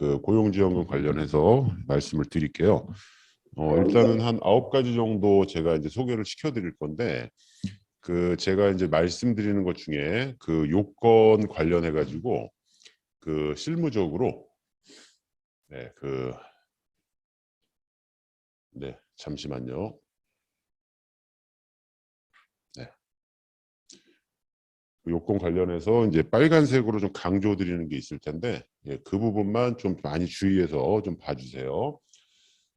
그 고용지원금 관련해서 말씀을 드릴게요. 일단은 한 9가지 정도 제가 이제 소개를 시켜드릴 건데, 그 제가 이제 말씀드리는 것 중에 그 요건 관련해 가지고 그 실무적으로 잠시만요. 그 요건 관련해서 이제 빨간색으로 좀 강조드리는 게 있을 텐데, 그 부분만 좀 많이 주의해서 좀 봐주세요.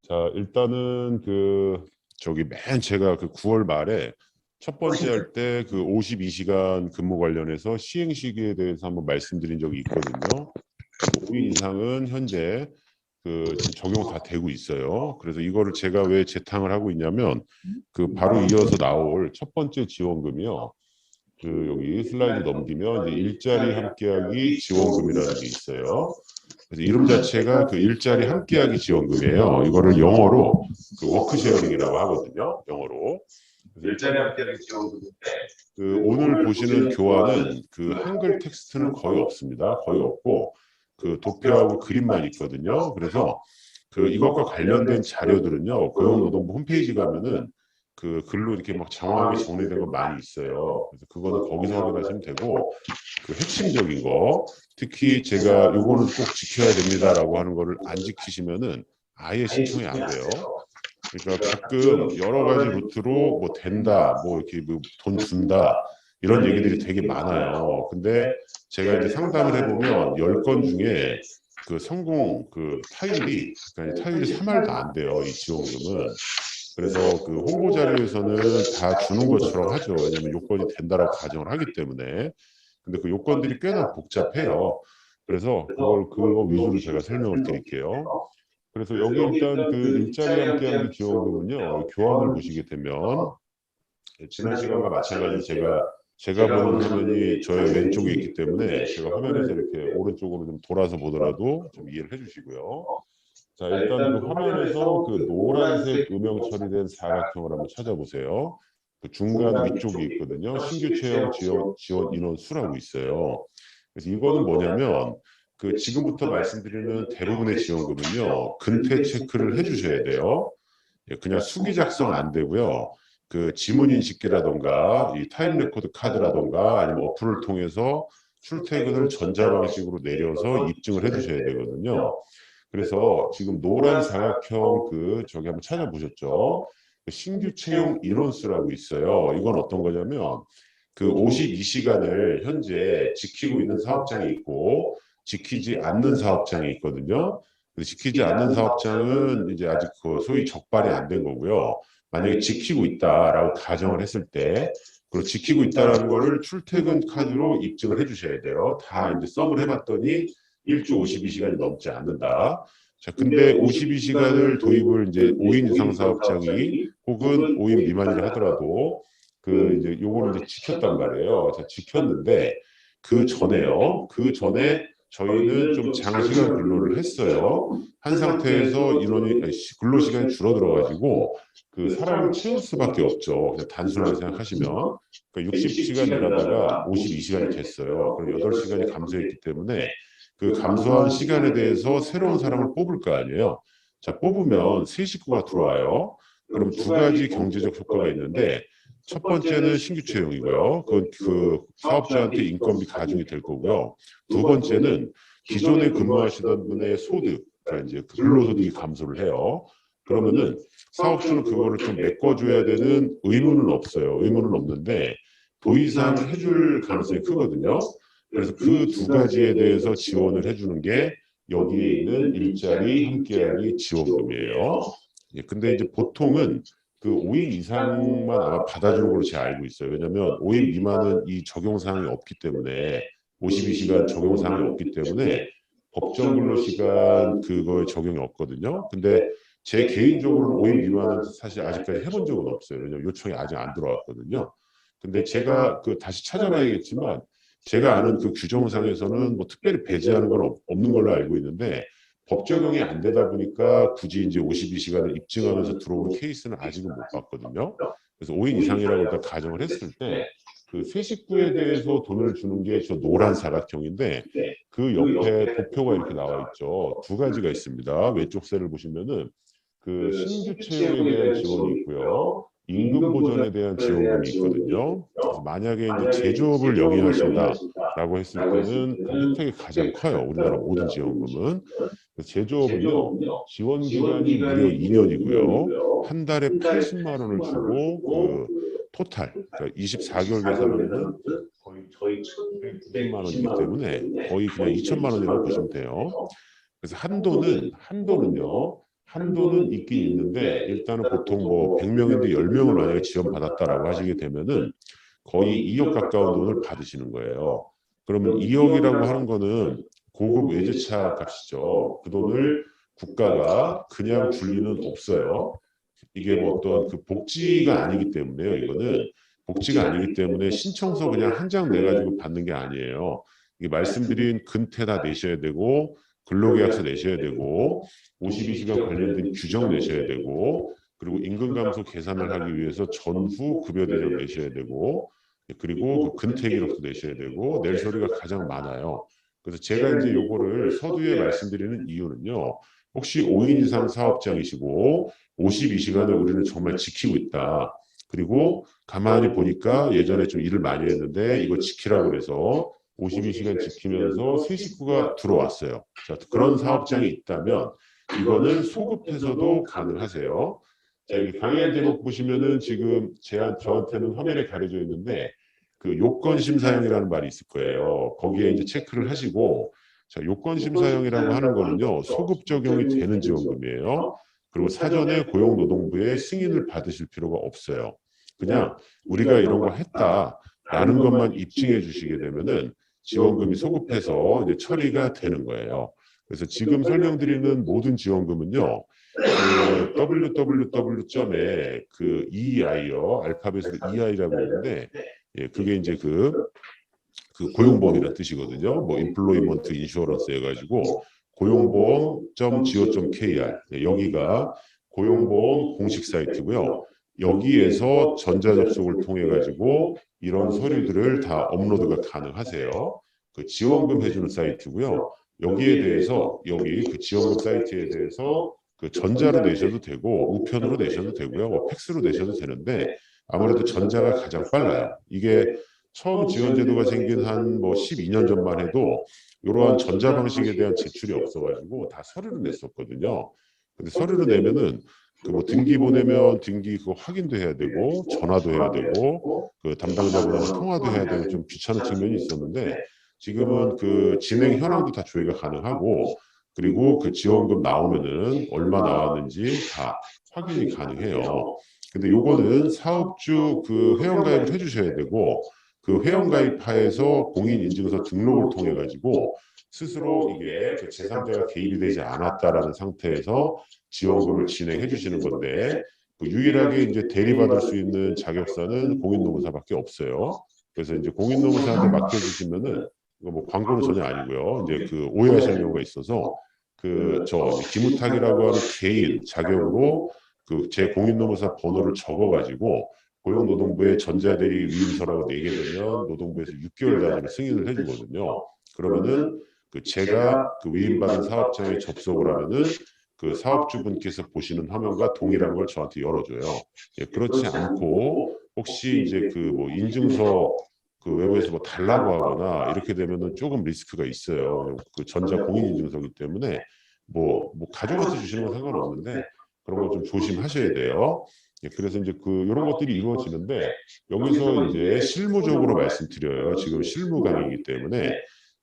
자, 일단은 맨 제가 그 9월 말에 첫 번째 할 때 그 52시간 근무 관련해서 시행 시기에 대해서 한번 말씀드린 적이 있거든요. 5인 이상은 현재 지금 적용 다 되고 있어요. 그래서 이거를 제가 왜 재탕을 하고 있냐면, 그 바로 이어서 나올 첫 번째 지원금이요. 여기 슬라이드 넘기면 이제 일자리 함께하기 지원금이라는 게 있어요. 그래서 이름 자체가 그 일자리 함께하기 지원금이에요. 이거를 영어로 그 워크쉐어링이라고 하거든요. 영어로. 그래서 일자리 함께하기 지원금인데, 오늘 보시는 교환은 그 한글 텍스트는 거의 없습니다. 거의 없고 그 도표하고 그림만 있거든요. 그래서 이것과 관련된 자료들은요, 고용노동부 홈페이지 가면은 그 글로 이렇게 막 장황하게 정리된 거 많이 있어요. 그래서 그거는 거기서 확인하시면 되고, 그 핵심적인 거, 특히 제가 요거는 꼭 지켜야 됩니다라고 하는 거를 안 지키시면은 아예 신청이 안 돼요. 그러니까 가끔 여러 가지 루트로 뭐 된다, 뭐 이렇게 뭐 돈 준다, 이런 얘기들이 되게 많아요. 근데 제가 이제 상담을 해보면 10건 중에 그 성공 타율이, 그러니까 타율이 3할도 안 돼요, 이 지원금은. 그래서 그 홍보 자료에서는 다 주는 것처럼 하죠. 왜냐하면 요건이 된다라고 가정을 하기 때문에. 근데 그 요건들이 꽤나 복잡해요. 그래서 그거 위주로 제가 설명을 드릴게요. 그래서 여기 일단 그 일자리 함께하기 지원금은요, 교환을 보시게 되면 지난 시간과 마찬가지로 제가 보는 화면이 저의 왼쪽에 있기 때문에 제가 화면에서 이렇게 오른쪽으로 좀 돌아서 보더라도 좀 이해를 해주시고요. 자, 일단 그 화면에서 그 노란색 음영 처리된 사각형을 한번 찾아보세요. 그 중간 위쪽에 있거든요. 신규 채용 지원 인원 수라고 있어요. 그래서 이거는 뭐냐면, 그 지금부터 말씀드리는 대부분의 지원금은요, 근태 체크를 해주셔야 돼요. 그냥 수기 작성 안 되고요. 그 지문 인식기라던가 이 타임 레코드 카드라던가 아니면 어플을 통해서 출퇴근을 전자방식으로 내려서 입증을 해주셔야 되거든요. 그래서 지금 노란 사각형 저기 한번 찾아보셨죠? 그 신규 채용 인원수라고 있어요. 이건 어떤 거냐면, 그 52시간을 현재 지키고 있는 사업장이 있고 지키지 않는 사업장이 있거든요. 지키지 않는 사업장은 이제 아직 그 소위 적발이 안 된 거고요. 만약에 지키고 있다라고 가정을 했을 때, 그리고 지키고 있다라는 거를 출퇴근 카드로 입증을 해주셔야 돼요. 다 이제 썸을 해봤더니 일주 52시간이 넘지 않는다. 자, 근데 52시간을 도입을 이제 5인 이상 사업장이 혹은 5인 미만이라 하더라도 이제 요거를 이제 지켰단 말이에요. 자, 지켰는데 그 전에 저희는 좀 장시간 근로를 했어요. 한 상태에서 근로 시간이 줄어들어 가지고 그 사람을 채울 수밖에 없죠. 그냥 단순하게 생각하시면. 그러니까 60시간 일하다가 52시간이 됐어요. 그럼 8시간이 감소했기 때문에 그 감소한 시간에 대해서 새로운 사람을 뽑을 거 아니에요. 자, 뽑으면 새 식구가 들어와요. 그럼 두 가지 경제적 효과가 있는데, 첫 번째는 신규 채용이고요. 그 사업자한테 인건비 가중이 될 거고요. 두 번째는 기존에 근무하시던 분의 소득, 그러니까 이제 그 근로소득이 감소를 해요. 그러면은 사업주는 그거를 좀 메꿔줘야 되는 의무는 없어요. 의무는 없는데 도의상을 해줄 가능성이 크거든요. 그래서 그 두 가지에 대해서 지원을 해주는 게 여기에 있는 일자리 함께하기 지원금이에요. 근데 이제 보통은 그 5인 이상만 아마 받아주는 걸로 제가 알고 있어요. 왜냐하면 5인 미만은 이 적용사항이 없기 때문에, 52시간 적용사항이 없기 때문에 법정 근로시간 그거에 적용이 없거든요. 근데 제 개인적으로는 5인 미만은 사실 아직까지 해본 적은 없어요. 왜냐하면 요청이 아직 안 들어왔거든요. 근데 제가 다시 찾아봐야겠지만, 제가 아는 그 규정상에서는 뭐 특별히 배제하는 건 없는 걸로 알고 있는데, 법 적용이 안 되다 보니까 굳이 이제 52시간을 입증하면서 들어오는 케이스는 아직은 못 봤거든요. 그래서 5인 이상이라고 일단 가정을 했을 때, 그 새 식구에 대해서 돈을 주는 게 저 노란 사각형인데, 그 옆에 도표가 이렇게 나와 있죠. 두 가지가 있습니다. 왼쪽 셀을 보시면은 그 신규 채용에 대한 지원이 있고요. 임금 보전에 대한 지원금이 있거든요. 그래서 만약에 이제 제조업을 영위하신다라고 했을 때는 그 혜택이 가장 커요. 우리나라 모든 지원금은. 제조업은요, 지원 기간이 무려 2년이고요. 한 달에 80만 원을 주고 그 토탈, 그러니까 24개월 계산하면은 거의 1,990만 원이기 때문에 거의 그냥 2천만 원이라고 보시면 돼요. 그래서 한도는 있긴 있는데 일단은 보통 뭐 100명인데 10명을 만약에 지원받았다라고 하시게 되면은 거의 2억 가까운 돈을 받으시는 거예요. 그러면 2억이라고 하는 거는 고급 외제차 값이죠. 그 돈을 국가가 그냥 줄 리는 없어요. 이게 뭐 어떤 그 복지가 아니기 때문에요. 이거는 복지가 아니기 때문에 신청서 그냥 한 장 내가지고 받는 게 아니에요. 이게 말씀드린 근태 다 내셔야 되고 근로계약서 내셔야 되고 52시간 관련된 규정 내셔야 되고 그리고 임금 감소 계산을 하기 위해서 전후 급여 대장 내셔야 되고 그리고 그 근태 기록도 내셔야 되고 낼 서류가 가장 많아요. 그래서 제가 이제 요거를 서두에 말씀드리는 이유는요. 혹시 5인 이상 사업장이시고 52시간을 우리는 정말 지키고 있다. 그리고 가만히 보니까 예전에 좀 일을 많이 했는데 이거 지키라고 그래서 52시간 지키면서 새 식구가 들어왔어요. 자, 그런 사업장이 있다면 이거는 소급해서도 가능하세요. 자, 여기 강의한 제목 보시면은 지금 저한테는 화면에 가려져 있는데 그 요건 심사형이라는 말이 있을 거예요. 거기에 이제 체크를 하시고 자, 요건 심사형이라고 하는 거는요. 소급 적용이 되는 지원금이에요. 그리고 사전에 고용노동부의 승인을 받으실 필요가 없어요. 그냥 우리가 이런 거 했다라는 것만 입증해 주시게 되면은 지원금이 소급해서 이제 처리가 되는 거예요. 그래서 지금 설명드리는 모든 지원금은요. 그 www.에 그 EI요. 알파벳으로 EI라고 있는데 예, 그게 이제 그 고용보험이라는 뜻이거든요. 뭐 임플로이먼트 인슈어런스 해가지고 고용보험.go.kr 여기가 고용보험 공식 사이트고요. 여기에서 전자접속을 통해 가지고 이런 서류들을 다 업로드가 가능하세요. 그 지원금 해주는 사이트고요. 여기에 대해서 여기 그 지원금 사이트에 대해서 그 전자로 내셔도 되고 우편으로 내셔도 되고요. 뭐 팩스로 내셔도 되는데 아무래도 전자가 가장 빨라요. 이게 처음 지원 제도가 생긴 한 뭐 12년 전만 해도 이러한 전자 방식에 대한 제출이 없어가지고 다 서류를 냈었거든요. 근데 서류를 내면은 그 뭐 등기 보내면 등기 그거 확인도 해야 되고 전화도 해야 되고 그 담당자분하고 통화도 해야 되고 좀 귀찮은 측면이 있었는데 지금은 그 진행 현황도 다 조회가 가능하고 그리고 그 지원금 나오면은 얼마 나왔는지 다 확인이 가능해요. 근데 요거는 사업주 그 회원가입을 해주셔야 되고 그 회원가입하에서 공인인증서 등록을 통해 가지고 스스로 이게 그 제3자가 개입이 되지 않았다라는 상태에서 지원금을 진행해 주시는 건데 그 유일하게 이제 대리받을 수 있는 자격사는 공인노무사밖에 없어요. 그래서 이제 공인노무사한테 맡겨주시면은 이거 뭐 광고는 전혀 아니고요. 이제 그 오해하시는 경우가 있어서 그 저 기무탁이라고 하는 개인 자격으로 그 제 공인노무사 번호를 적어가지고 고용노동부에 전자대리 위임서라고 내게 되면 노동부에서 6개월 단위로 승인을 해주거든요. 그러면은 그 제가 그 위임받은 사업장에 접속을 하면은 그 사업주분께서 보시는 화면과 동일한 걸 저한테 열어줘요. 예, 그렇지 않고 혹시 이제 그 뭐 인증서 그 외부에서 뭐 달라고 하거나 이렇게 되면은 조금 리스크가 있어요. 그 전자 공인인증서기 때문에 뭐 가져가서 주시는 건 상관없는데 그런 거 좀 조심하셔야 돼요. 예, 그래서 이제 그 이런 것들이 이루어지는데 여기서 이제 실무적으로 말씀드려요. 지금 실무 강의이기 때문에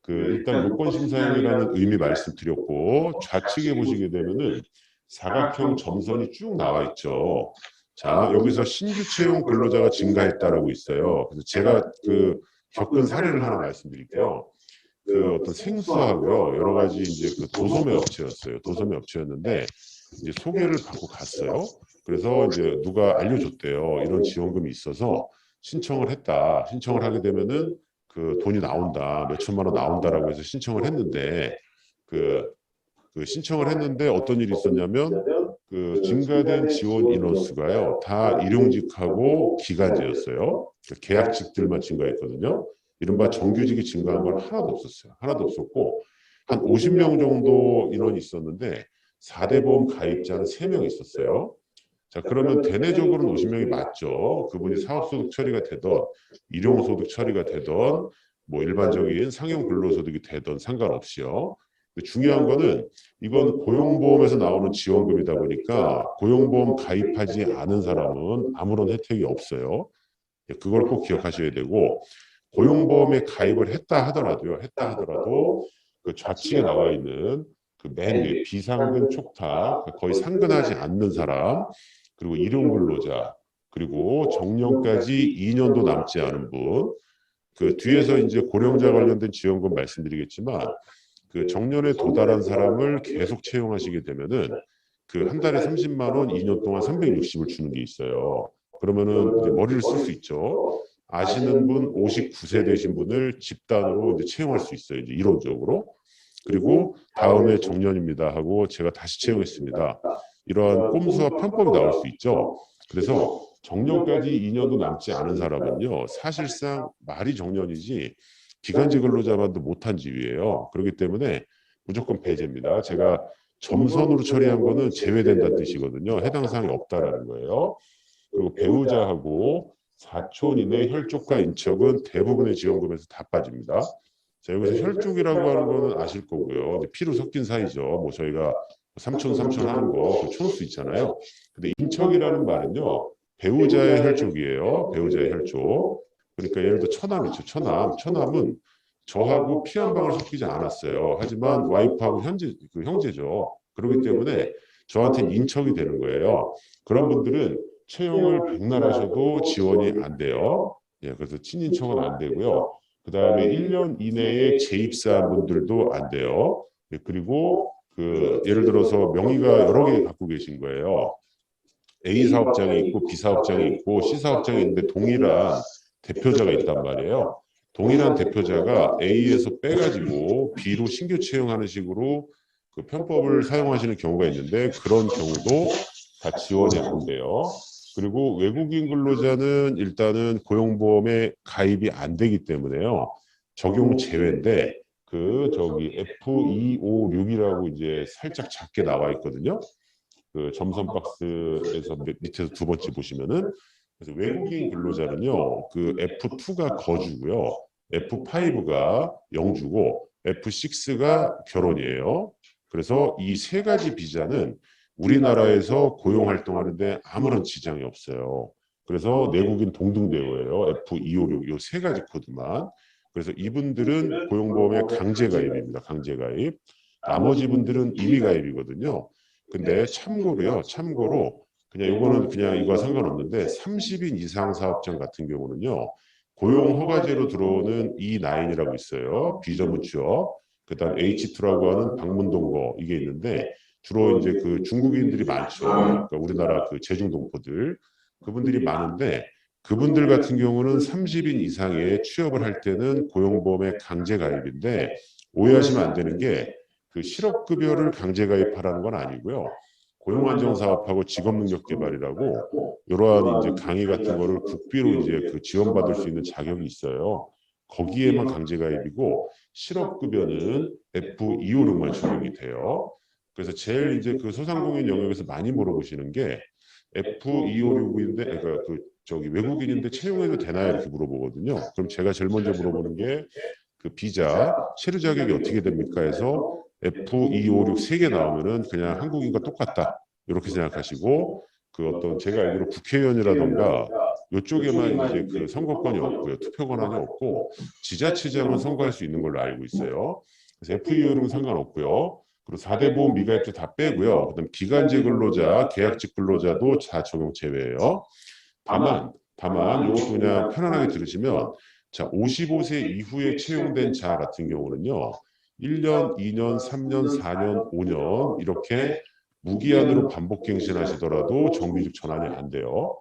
그 일단 요건 심사형이라는 의미 말씀드렸고 좌측에 보시게 되면은 사각형 점선이 쭉 나와 있죠. 자, 여기서 신규 채용 근로자가 증가했다라고 있어요. 그래서 제가 그 겪은 사례를 하나 말씀드릴게요. 그 어떤 생수하고요 여러 가지 이제 그 도소매 업체였어요. 도소매 업체였는데 이제 소개를 받고 갔어요. 그래서 이제 누가 알려줬대요. 이런 지원금이 있어서 신청을 했다. 신청을 하게 되면은 그 돈이 나온다. 몇 천만 원 나온다라고 해서 신청을 했는데 그, 그 신청을 했는데 어떤 일이 있었냐면 그 증가된 지원 인원수가요. 다 일용직하고 기간제였어요. 계약직들만 증가했거든요. 이른바 정규직이 증가한 건 하나도 없었어요. 하나도 없었고 한 50명 정도 인원이 있었는데 4대 보험 가입자는 3명 있었어요. 자, 그러면 대내적으로는 50명이 맞죠. 그분이 사업소득 처리가 되던 일용소득 처리가 되던 뭐 일반적인 상용 근로소득이 되던 상관없이요. 근데 중요한 거는 이건 고용보험에서 나오는 지원금이다 보니까 고용보험 가입하지 않은 사람은 아무런 혜택이 없어요. 그걸 꼭 기억하셔야 되고 고용보험에 가입을 했다 하더라도 그 좌측에 나와 있는 그 맨 위에 비상근 촉탁 거의 상근하지 않는 사람 그리고 일용근로자 그리고 정년까지 2년도 남지 않은 분 그 뒤에서 이제 고령자 관련된 지원금 말씀드리겠지만 그 정년에 도달한 사람을 계속 채용하시게 되면은 그 한 달에 30만 원 2년 동안 360을 주는 게 있어요. 그러면은 이제 머리를 쓸 수 있죠. 아시는 분 59세 되신 분을 집단으로 이제 채용할 수 있어요. 이제 이론적으로. 그리고 다음에 정년입니다 하고 제가 다시 채용했습니다. 이러한 꼼수와 편법이 나올 수 있죠. 그래서 정년까지 2년도 남지 않은 사람은요. 사실상 말이 정년이지 기간제 근로자만도 못한 지위예요. 그렇기 때문에 무조건 배제입니다. 제가 점선으로 처리한 거는 제외된다는 뜻이거든요. 해당 사항이 없다라는 거예요. 그리고 배우자하고 사촌 이내 혈족과 인척은 대부분의 지원금에서 다 빠집니다. 자, 여기서 혈족이라고 하는 거는 아실 거고요. 이제 피로 섞인 사이죠. 뭐 저희가 삼촌 하는 거, 그 촌수 있잖아요. 근데 인척이라는 말은요, 배우자의 혈족이에요. 배우자의 혈족. 그러니까 예를 들어 처남 있죠. 처남은 저하고 피 한 방울 섞이지 않았어요. 하지만 와이프하고 그 형제죠. 그렇기 때문에 저한테는 인척이 되는 거예요. 그런 분들은 채용을 백날 하셔도 지원이 안 돼요. 예, 그래서 친인척은 안 되고요. 그 다음에 1년 이내에 재입사한 분들도 안 돼요. 예, 그리고 그 예를 들어서 명의가 여러 개 갖고 계신 거예요. A 사업장이 있고 B 사업장이 있고 C 사업장이 있는데 동일한 대표자가 있단 말이에요. 동일한 대표자가 A에서 빼가지고 B로 신규 채용하는 식으로 그 편법을 사용하시는 경우가 있는데 그런 경우도 다 지원이 안 돼요. 그리고 외국인 근로자는 일단은 고용보험에 가입이 안 되기 때문에요. 적용 제외인데 그 저기 F256이라고 이제 살짝 작게 나와 있거든요. 그 점선 박스에서 밑에서 두 번째 보시면은 그래서 외국인 근로자는요 그 F2가 거주고요 F5가 영주고 F6가 결혼이에요. 그래서 이 세 가지 비자는 우리나라에서 고용 활동하는데 아무런 지장이 없어요. 그래서 내국인 동등대우예요. F256 이 세 가지 코드만. 그래서 이분들은 고용보험에 강제 가입입니다. 강제 가입. 나머지 분들은 임의 가입이거든요. 근데 참고로 그냥 이거는 그냥 이거 상관없는데 30인 이상 사업장 같은 경우는요. 고용 허가제로 들어오는 E9이라고 있어요. 비전문 취업. 그다음 H2라고 하는 방문동거 이게 있는데 주로 이제 그 중국인들이 많죠. 그러니까 우리나라 그 제중동포들 그분들이 많은데 그분들 같은 경우는 30인 이상의 취업을 할 때는 고용보험에 강제 가입인데 오해하시면 안 되는 게 그 실업급여를 강제 가입하라는 건 아니고요. 고용안정사업하고 직업능력개발이라고 이러한 이제 강의 같은 거를 국비로 이제 그 지원받을 수 있는 자격이 있어요. 거기에만 강제 가입이고 실업급여는 F256만 적용이 돼요. 그래서 제일 이제 그 소상공인 영역에서 많이 물어보시는 게 F256인데 그러니까 그 저기 외국인인데 채용해도 되나요? 이렇게 물어보거든요. 그럼 제가 제일 먼저 물어보는 게 그 비자 체류 자격이 어떻게 됩니까 해서 F256 세 개 나오면은 그냥 한국인과 똑같다. 이렇게 생각하시고 그 어떤 제가 알기로 국회의원이라던가 이쪽에만 이제 그 선거권이 없고요. 투표 권한이 없고 지자체장은 선거할 수 있는 걸로 알고 있어요. 그래서 F256은 상관없고요. 그리고 4대 보험 미가입자 다 빼고요. 그다음 기간제 근로자, 계약직 근로자도 다 적용 제외예요. 다만 이것도 그냥 편안하게 들으시면 자, 55세 이후에 채용된 자 같은 경우는요. 1년, 2년, 3년, 4년, 5년 이렇게 무기한으로 반복갱신하시더라도 정규직 전환이 안 돼요.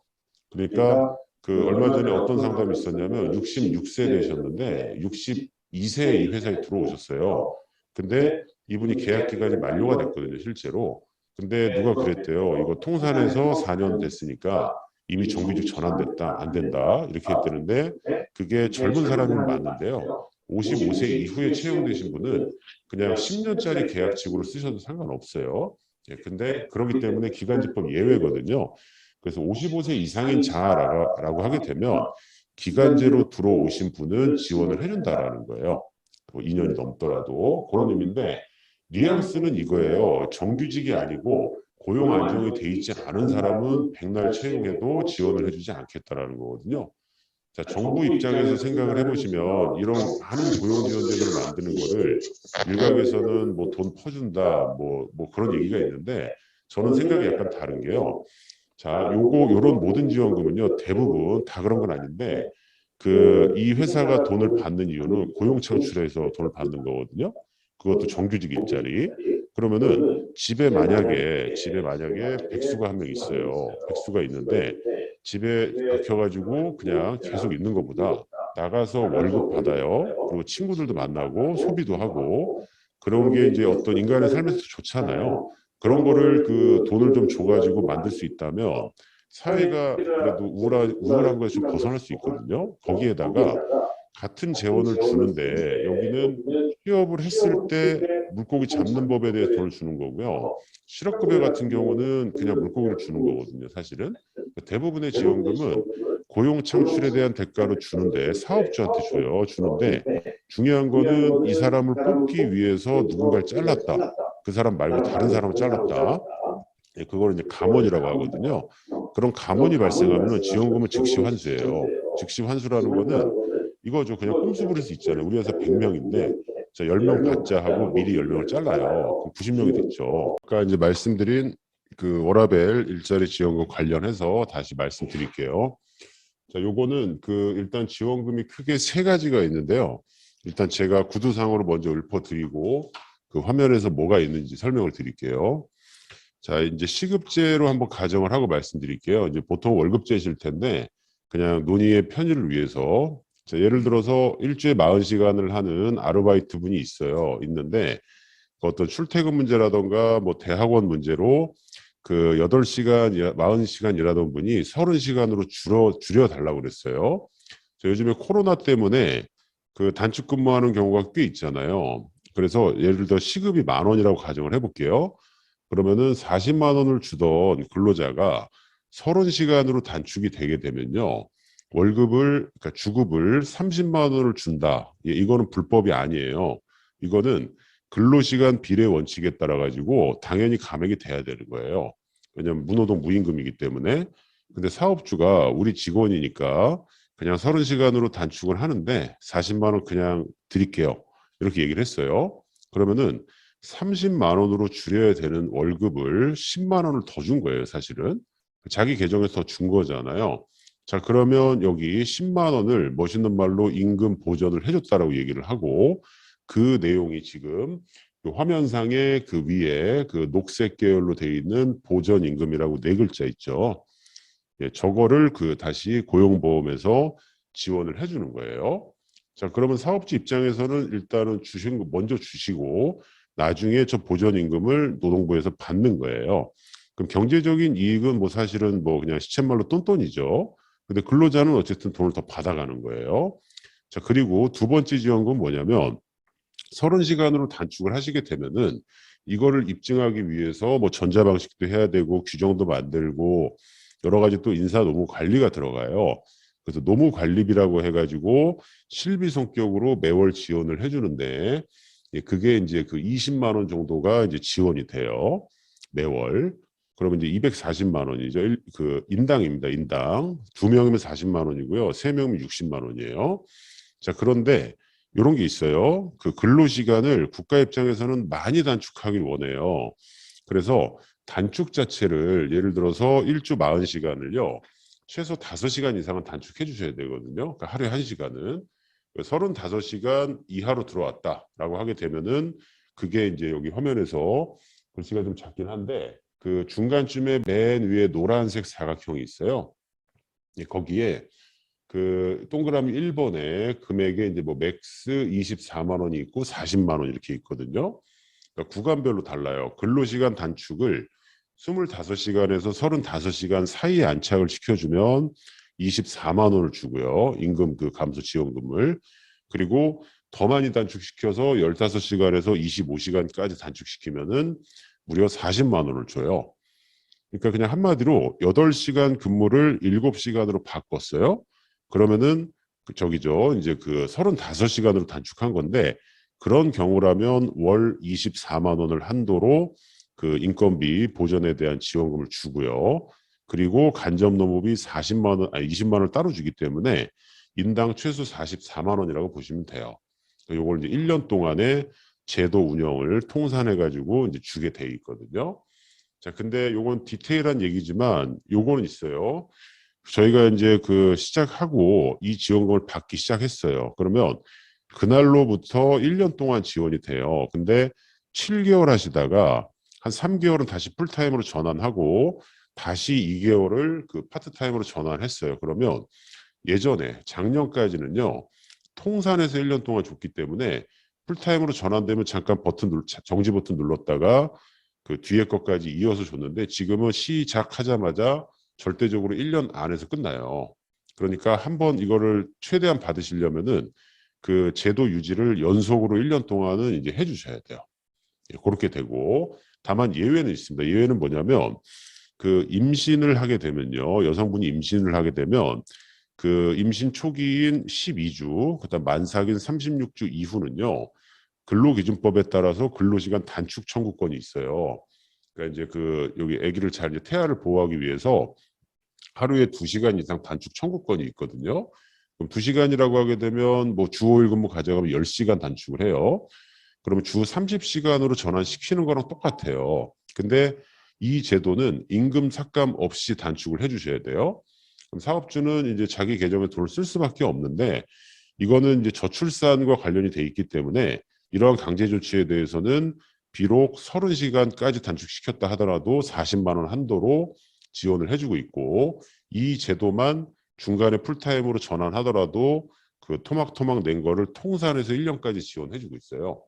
그러니까 그 얼마 전에 어떤 상담이 있었냐면 66세 되셨는데 62세에 이 회사에 들어오셨어요. 근데 이분이 계약 기간이 만료가 됐거든요, 실제로. 근데 누가 그랬대요. 이거 통산에서 4년 됐으니까 이미 정규직 전환됐다, 안 된다 이렇게 했다는데 그게 젊은 사람이면 맞는데요. 55세 이후에 채용되신 분은 그냥 10년짜리 계약직으로 쓰셔도 상관없어요. 예, 근데 그렇기 때문에 기간제법 예외거든요. 그래서 55세 이상인 자라고 하게 되면 기간제로 들어오신 분은 지원을 해준다라는 거예요. 뭐 2년이 넘더라도 그런 의미인데 뉘앙스는 이거예요. 정규직이 아니고 고용 안정이 돼 있지 않은 사람은 백날 채용해도 지원을 해주지 않겠다라는 거거든요. 자, 정부 입장에서 생각을 해보시면 이런 많은 고용지원제도를 만드는 거를 일각에서는 뭐 돈 퍼준다, 뭐 그런 얘기가 있는데 저는 생각이 약간 다른 게요. 자, 요런 모든 지원금은요, 대부분 다 그런 건 아닌데 이 회사가 돈을 받는 이유는 고용 창출해서 돈을 받는 거거든요. 그것도 정규직 일자리. 그러면은 집에 만약에 백수가 한 명 있어요. 백수가 있는데 집에 박혀가지고 그냥 계속 있는 것보다 나가서 월급 받아요. 그리고 친구들도 만나고 소비도 하고 그런 게 이제 어떤 인간의 삶에서 좋잖아요. 그런 거를 그 돈을 좀 줘가지고 만들 수 있다면 사회가 그래도 우울한 것에서 좀 벗어날 수 있거든요. 거기에다가 같은 재원을 주는데 여기는 취업을 했을 때 물고기 잡는 법에 대해서 돈을 주는 거고요. 실업급여 같은 경우는 그냥 물고기를 주는 거거든요. 사실은 대부분의 지원금은 고용 창출에 대한 대가로 주는데 사업주한테 줘요. 주는데 중요한 거는 이 사람을 뽑기 위해서 누군가를 잘랐다. 그 사람 말고 다른 사람을 잘랐다. 예, 그걸 이제 감원이라고 하거든요. 그런 감원이 발생하면 지원금은 즉시 환수예요. 즉시 환수라는 거는 이거죠. 그냥 꼼수 부릴 수 있잖아요. 우리 회사 100명인데 자, 10명 받자 하고 미리 10명을 잘라요. 그럼 90명이 됐죠. 아까 이제 말씀드린 그 워라밸 일자리 지원금 관련해서 다시 말씀드릴게요. 자, 요거는 일단 지원금이 크게 세 가지가 있는데요. 일단 제가 구두상으로 먼저 읊어드리고 그 화면에서 뭐가 있는지 설명을 드릴게요. 자, 이제 시급제로 한번 가정을 하고 말씀드릴게요. 이제 보통 월급제실 텐데 그냥 논의의 편의를 위해서 자, 예를 들어서 일주일에 40시간을 하는 아르바이트 분이 있는데 그 어떤 출퇴근 문제라던가 뭐 대학원 문제로 그 8시간, 40시간 일하던 분이 30시간으로 줄여 달라고 그랬어요. 요즘에 코로나 때문에 그 단축 근무하는 경우가 꽤 있잖아요. 그래서 예를 들어 시급이 10,000원이라고 가정을 해볼게요. 그러면은 40만 원을 주던 근로자가 30시간으로 단축이 되게 되면요. 그러니까 주급을 30만 원을 준다. 예, 이거는 불법이 아니에요. 이거는 근로시간 비례 원칙에 따라 가지고 당연히 감액이 돼야 되는 거예요. 왜냐하면 무노동 무임금이기 때문에. 근데 사업주가 우리 직원이니까 그냥 30시간으로 단축을 하는데 40만 원 그냥 드릴게요. 이렇게 얘기를 했어요. 그러면은 30만 원으로 줄여야 되는 월급을 10만 원을 더 준 거예요, 사실은. 자기 계정에서 더 준 거잖아요. 자, 그러면 여기 10만 원을 멋있는 말로 임금 보전을 해줬다라고 얘기를 하고 그 내용이 지금 화면상에 그 위에 그 녹색 계열로 되어 있는 보전 임금이라고 4글자 있죠. 예, 저거를 다시 고용보험에서 지원을 해주는 거예요. 자, 그러면 사업주 입장에서는 일단은 먼저 주시고 나중에 저 보전임금을 노동부에서 받는 거예요. 그럼 경제적인 이익은 뭐 사실은 뭐 그냥 시쳇말로 똔똔이죠. 근데 근로자는 어쨌든 돈을 더 받아가는 거예요. 자, 그리고 두 번째 지원금은 뭐냐면 30시간으로 단축을 하시게 되면은 이거를 입증하기 위해서 뭐 전자방식도 해야 되고 규정도 만들고 여러 가지 또 인사 노무 관리가 들어가요. 그래서 노무관리비라고 해가지고 실비 성격으로 매월 지원을 해주는데 예, 그게 이제 그 20만 원 정도가 이제 지원이 돼요. 매월. 그러면 이제 240만 원이죠. 인당입니다. 인당. 2명이면 40만 원이고요. 3명이면 60만 원이에요. 자, 그런데 이런 게 있어요. 그 근로시간을 국가 입장에서는 많이 단축하길 원해요. 그래서 단축 자체를 예를 들어서 일주 40시간을요. 최소 5시간 이상은 단축해 주셔야 되거든요. 그러니까 하루에 1시간은 35시간 이하로 들어왔다라고 하게 되면은 그게 이제 여기 화면에서 글씨가 좀 작긴 한데 그 중간쯤에 맨 위에 노란색 사각형이 있어요. 거기에 그 동그라미 1번에 금액에 이제 뭐 맥스 24만 원이 있고 40만 원 이렇게 있거든요. 그러니까 구간별로 달라요. 근로시간 단축을 25시간에서 35시간 사이에 안착을 시켜주면 24만 원을 주고요. 임금 그 감소 지원금을. 그리고 더 많이 단축시켜서 15시간에서 25시간까지 단축시키면은 무려 40만 원을 줘요. 그러니까 그냥 한마디로 8시간 근무를 7시간으로 바꿨어요. 그러면은 저기죠. 이제 그 35시간으로 단축한 건데 그런 경우라면 월 24만 원을 한도로 그 인건비 보전에 대한 지원금을 주고요. 그리고 간접 노무비 40만 원, 20만 원을 따로 주기 때문에 인당 최소 44만 원이라고 보시면 돼요. 요걸 이제 1년 동안의 제도 운영을 통산해 가지고 이제 주게 돼 있거든요. 자, 근데 요건 디테일한 얘기지만 요거는 있어요. 저희가 이제 그 시작하고 이 지원금을 받기 시작했어요. 그러면 그날로부터 1년 동안 지원이 돼요. 근데 7개월 하시다가 한 3개월은 다시 풀타임으로 전환하고 다시 2개월을 그 파트타임으로 전환했어요. 그러면 예전에 작년까지는요. 통산해서 1년 동안 줬기 때문에 풀타임으로 전환되면 잠깐 정지 버튼 눌렀다가 그 뒤에 것까지 이어서 줬는데 지금은 시작하자마자 절대적으로 1년 안에서 끝나요. 그러니까 한번 이거를 최대한 받으시려면은 그 제도 유지를 연속으로 1년 동안은 이제 해주셔야 돼요. 그렇게 되고 다만 예외는 있습니다. 예외는 뭐냐면 그 임신을 하게 되면요. 여성분이 임신을 하게 되면 그 임신 초기인 12주, 그다음 만삭인 36주 이후는요. 근로기준법에 따라서 근로시간 단축 청구권이 있어요. 그러니까 이제 그 여기 아기를 잘 이제 태아를 보호하기 위해서 하루에 2시간 이상 단축 청구권이 있거든요. 그럼 2시간이라고 하게 되면 뭐 주 5일 근무 가져가면 10시간 단축을 해요. 그러면 주 30시간으로 전환시키는 거랑 똑같아요. 근데 이 제도는 임금 삭감 없이 단축을 해주셔야 돼요. 그럼 사업주는 이제 자기 계정에 돈을 쓸 수밖에 없는데 이거는 이제 저출산과 관련이 돼 있기 때문에 이러한 강제 조치에 대해서는 비록 30시간까지 단축시켰다 하더라도 40만 원 한도로 지원을 해주고 있고 이 제도만 중간에 풀타임으로 전환하더라도 그 토막토막 낸 거를 통산해서 1년까지 지원해주고 있어요.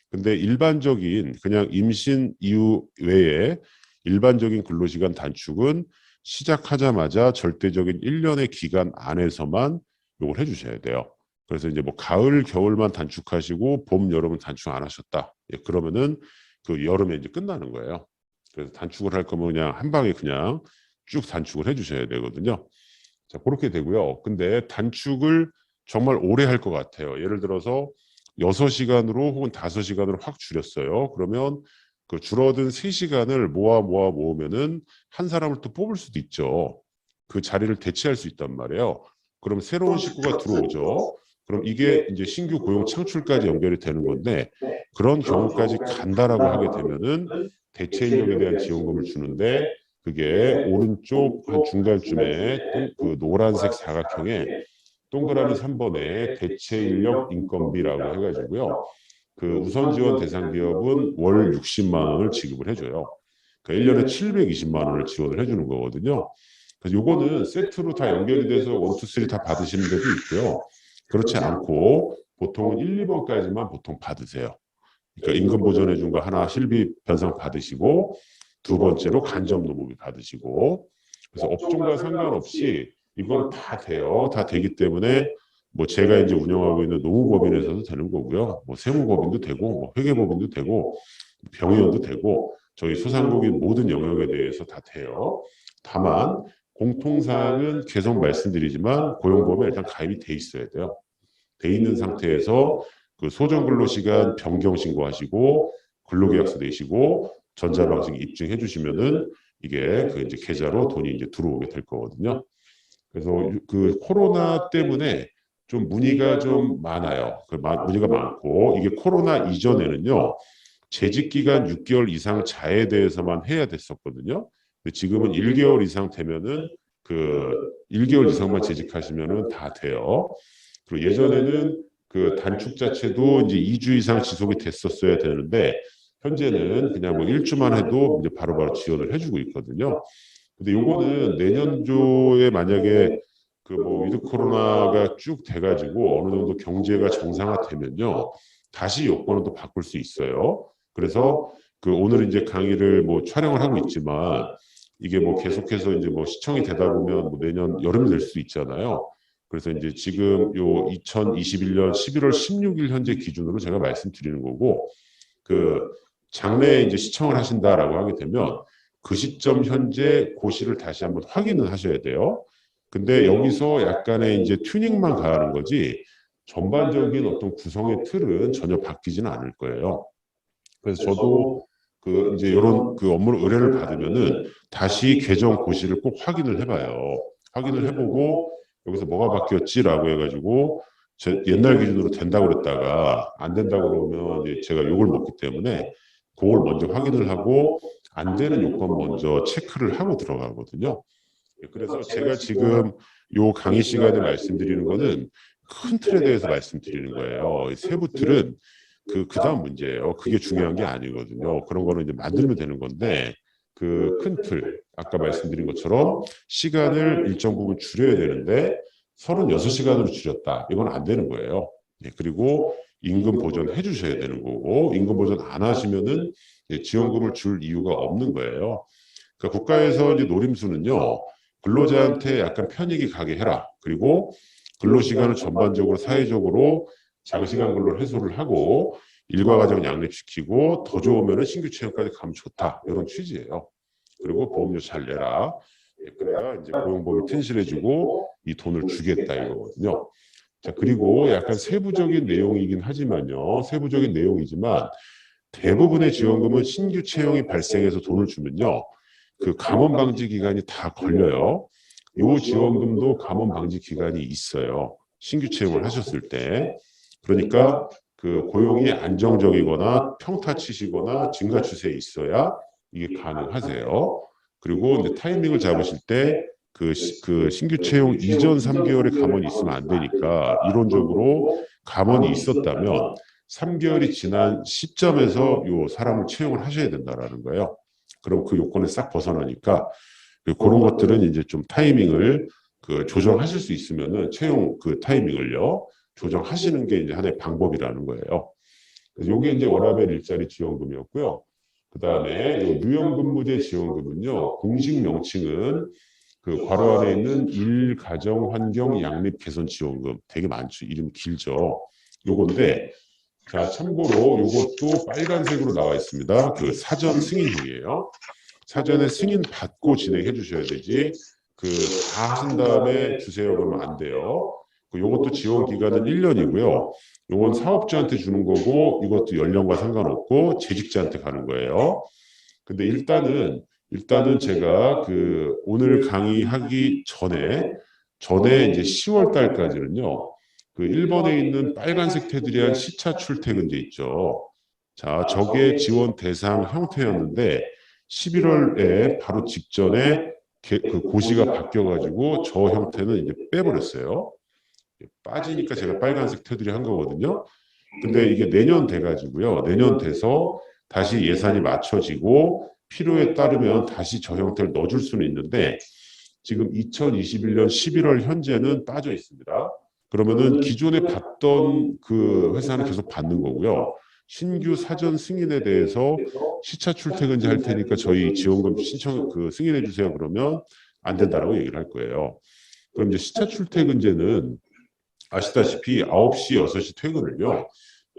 근데 일반적인 그냥 임신 이후 외에 일반적인 근로시간 단축은 시작하자마자 절대적인 1년의 기간 안에서만 요걸 해주셔야 돼요. 그래서 이제 뭐 가을, 겨울만 단축하시고 봄, 여름은 단축 안 하셨다. 예, 그러면은 그 여름에 이제 끝나는 거예요. 그래서 단축을 할 거면 그냥 한 방에 그냥 쭉 단축을 해주셔야 되거든요. 자, 그렇게 되고요. 근데 단축을 정말 오래 할 것 같아요. 예를 들어서 6시간으로 혹은 5시간으로 확 줄였어요. 그러면 그 줄어든 3시간을 모으면은 한 사람을 또 뽑을 수도 있죠. 그 자리를 대체할 수 있단 말이에요. 그럼 새로운 식구가 들어오죠. 그럼 이게 이제 신규 고용 창출까지 연결이 되는 건데 그런 경우까지 간다라고 하게 되면은 대체 인력에 대한 지원금을 주는데 그게 오른쪽 한 중간쯤에 그 노란색 사각형에 동그라미 3번에 대체 인력 인건비라고 해가지고요. 그 우선 지원 대상 기업은 월 60만 원을 지급을 해줘요. 그러니까 1년에 720만 원을 지원을 해주는 거거든요. 그래서 요거는 세트로 다 연결이 돼서 1, 2, 3 다 받으시는 데도 있고요. 그렇지 않고 보통은 1, 2번까지만 보통 받으세요. 그러니까 임금 보전해 준 거 하나 실비 변상 받으시고 두 번째로 간접 노무비 받으시고 그래서 업종과 상관없이 이건 다 돼요. 다 되기 때문에 뭐 제가 이제 운영하고 있는 노무법인에서도 되는 거고요. 뭐 세무법인도 되고 뭐 회계법인도 되고 병의원도 되고 저희 소상공인 모든 영역에 대해서 다 돼요. 다만 공통사항은 계속 말씀드리지만 고용보험에 일단 가입이 돼 있어야 돼요. 돼 있는 상태에서 그 소정근로시간 변경 신고하시고 근로계약서 내시고 전자방식 입증해 주시면은 이게 그 이제 계좌로 돈이 이제 들어오게 될 거거든요. 그래서 그 코로나 때문에 좀 문의가 좀 많아요. 문의가 많고 이게 코로나 이전에는요. 재직 기간 6개월 이상 자에 대해서만 해야 됐었거든요. 근데 지금은 1개월 이상 되면은 그 1개월 이상만 재직하시면은 다 돼요. 그리고 예전에는 그 단축 자체도 이제 2주 이상 지속이 됐었어야 되는데 현재는 그냥 뭐 1주만 해도 이제 바로바로 지원을 해주고 있거든요. 근데 요거는 내년도에 만약에 그 뭐 위드 코로나가 쭉 돼가지고 어느 정도 경제가 정상화되면요 다시 요건을 또 바꿀 수 있어요. 그래서 그 오늘 이제 강의를 뭐 촬영을 하고 있지만 이게 뭐 계속해서 이제 뭐 시청이 되다 보면 뭐 내년 여름이 될 수도 있잖아요. 그래서 이제 지금 요 2021년 11월 16일 현재 기준으로 제가 말씀드리는 거고, 그 장래에 이제 시청을 하신다라고 하게 되면 그 시점 현재 고시를 다시 한번 확인을 하셔야 돼요. 근데 여기서 약간의 이제 튜닝만 가하는 거지 전반적인 어떤 구성의 틀은 전혀 바뀌지는 않을 거예요. 그래서 저도 그 이제 이런 그 업무를 의뢰를 받으면은 다시 개정 고시를 꼭 확인을 해봐요. 확인을 해보고 여기서 뭐가 바뀌었지라고 해가지고 옛날 기준으로 된다고 그랬다가 안 된다고 그러면 이제 제가 욕을 먹기 때문에 그걸 먼저 확인을 하고 안 되는 요건 먼저 체크를 하고 들어가거든요. 그래서 제가 지금 요 강의 시간에 말씀드리는 거는 큰 틀에 대해서 말씀드리는 거예요. 세부 틀은 그다음 문제예요. 그게 중요한 게 아니거든요. 그런 거는 이제 만들면 되는 건데 그 큰 틀, 아까 말씀드린 것처럼 시간을 일정 부분 줄여야 되는데 36시간으로 줄였다. 이건 안 되는 거예요. 그리고 임금 보전 해주셔야 되는 거고 임금 보전 안 하시면은 지원금을 줄 이유가 없는 거예요. 그러니까 국가에서 이제 노림수는요. 근로자한테 약간 편익이 가게 해라. 그리고 근로시간을 전반적으로 사회적으로 장시간 근로를 해소를 하고 일과 가정 양립시키고 더 좋으면 신규 채용까지 가면 좋다. 이런 취지예요. 그리고 보험료 잘 내라. 그래야 이제 고용보험이 튼실해지고 이 돈을 주겠다 이거거든요. 자, 그리고 약간 세부적인 내용이긴 하지만요. 세부적인 내용이지만 대부분의 지원금은 신규 채용이 발생해서 돈을 주면요. 그 감원 방지 기간이 다 걸려요. 이 지원금도 감원 방지 기간이 있어요. 신규 채용을 하셨을 때. 그러니까 그 고용이 안정적이거나 평타 치시거나 증가 추세에 있어야 이게 가능하세요. 그리고 이제 타이밍을 잡으실 때 그 신규 채용 이전 3개월에 감원이 있으면 안 되니까 이론적으로 감원이 있었다면 3개월이 지난 시점에서 요 사람을 채용을 하셔야 된다라는 거예요. 그럼 그 요건을 싹 벗어나니까 그런 것들은 이제 좀 타이밍을 그 조정하실 수 있으면은 채용 그 타이밍을요 조정하시는 게 이제 하나의 방법이라는 거예요. 그래서 요게 이제 워라밸 일자리 지원금이었고요. 그 다음에 요 유연근무제 지원금은요 공식 명칭은 그 괄호 안에 있는 일가정환경 양립 개선 지원금 되게 많죠. 이름이 길죠. 요건데 자 참고로 요것도 빨간색으로 나와 있습니다. 그 사전 승인형이에요. 사전에 승인 받고 진행해 주셔야 되지 그 다 하신 다음에 주세요 그러면 안 돼요. 요것도 지원 기간은 1년이고요. 요건 사업자한테 주는 거고 이것도 연령과 상관없고 재직자한테 가는 거예요. 근데 일단은 제가 그 오늘 강의하기 전에 이제 10월 달까지는요. 그 1번에 있는 빨간색 테두리한 시차 출퇴근제 있죠. 자, 저게 지원 대상 형태였는데 11월에 바로 직전에 그 고시가 바뀌어가지고 저 형태는 이제 빼버렸어요. 빠지니까 제가 빨간색 테두리 한 거거든요. 근데 이게 내년 돼가지고요. 내년 돼서 다시 예산이 맞춰지고 필요에 따르면 다시 저 형태를 넣어줄 수는 있는데 지금 2021년 11월 현재는 빠져 있습니다. 그러면은 기존에 받던 그 회사는 계속 받는 거고요. 신규 사전 승인에 대해서 시차 출퇴근제 할 테니까 저희 지원금 신청 그 승인해 주세요 그러면 안 된다라고 얘기를 할 거예요. 그럼 이제 시차 출퇴근제는 아시다시피 9시, 6시 퇴근을요.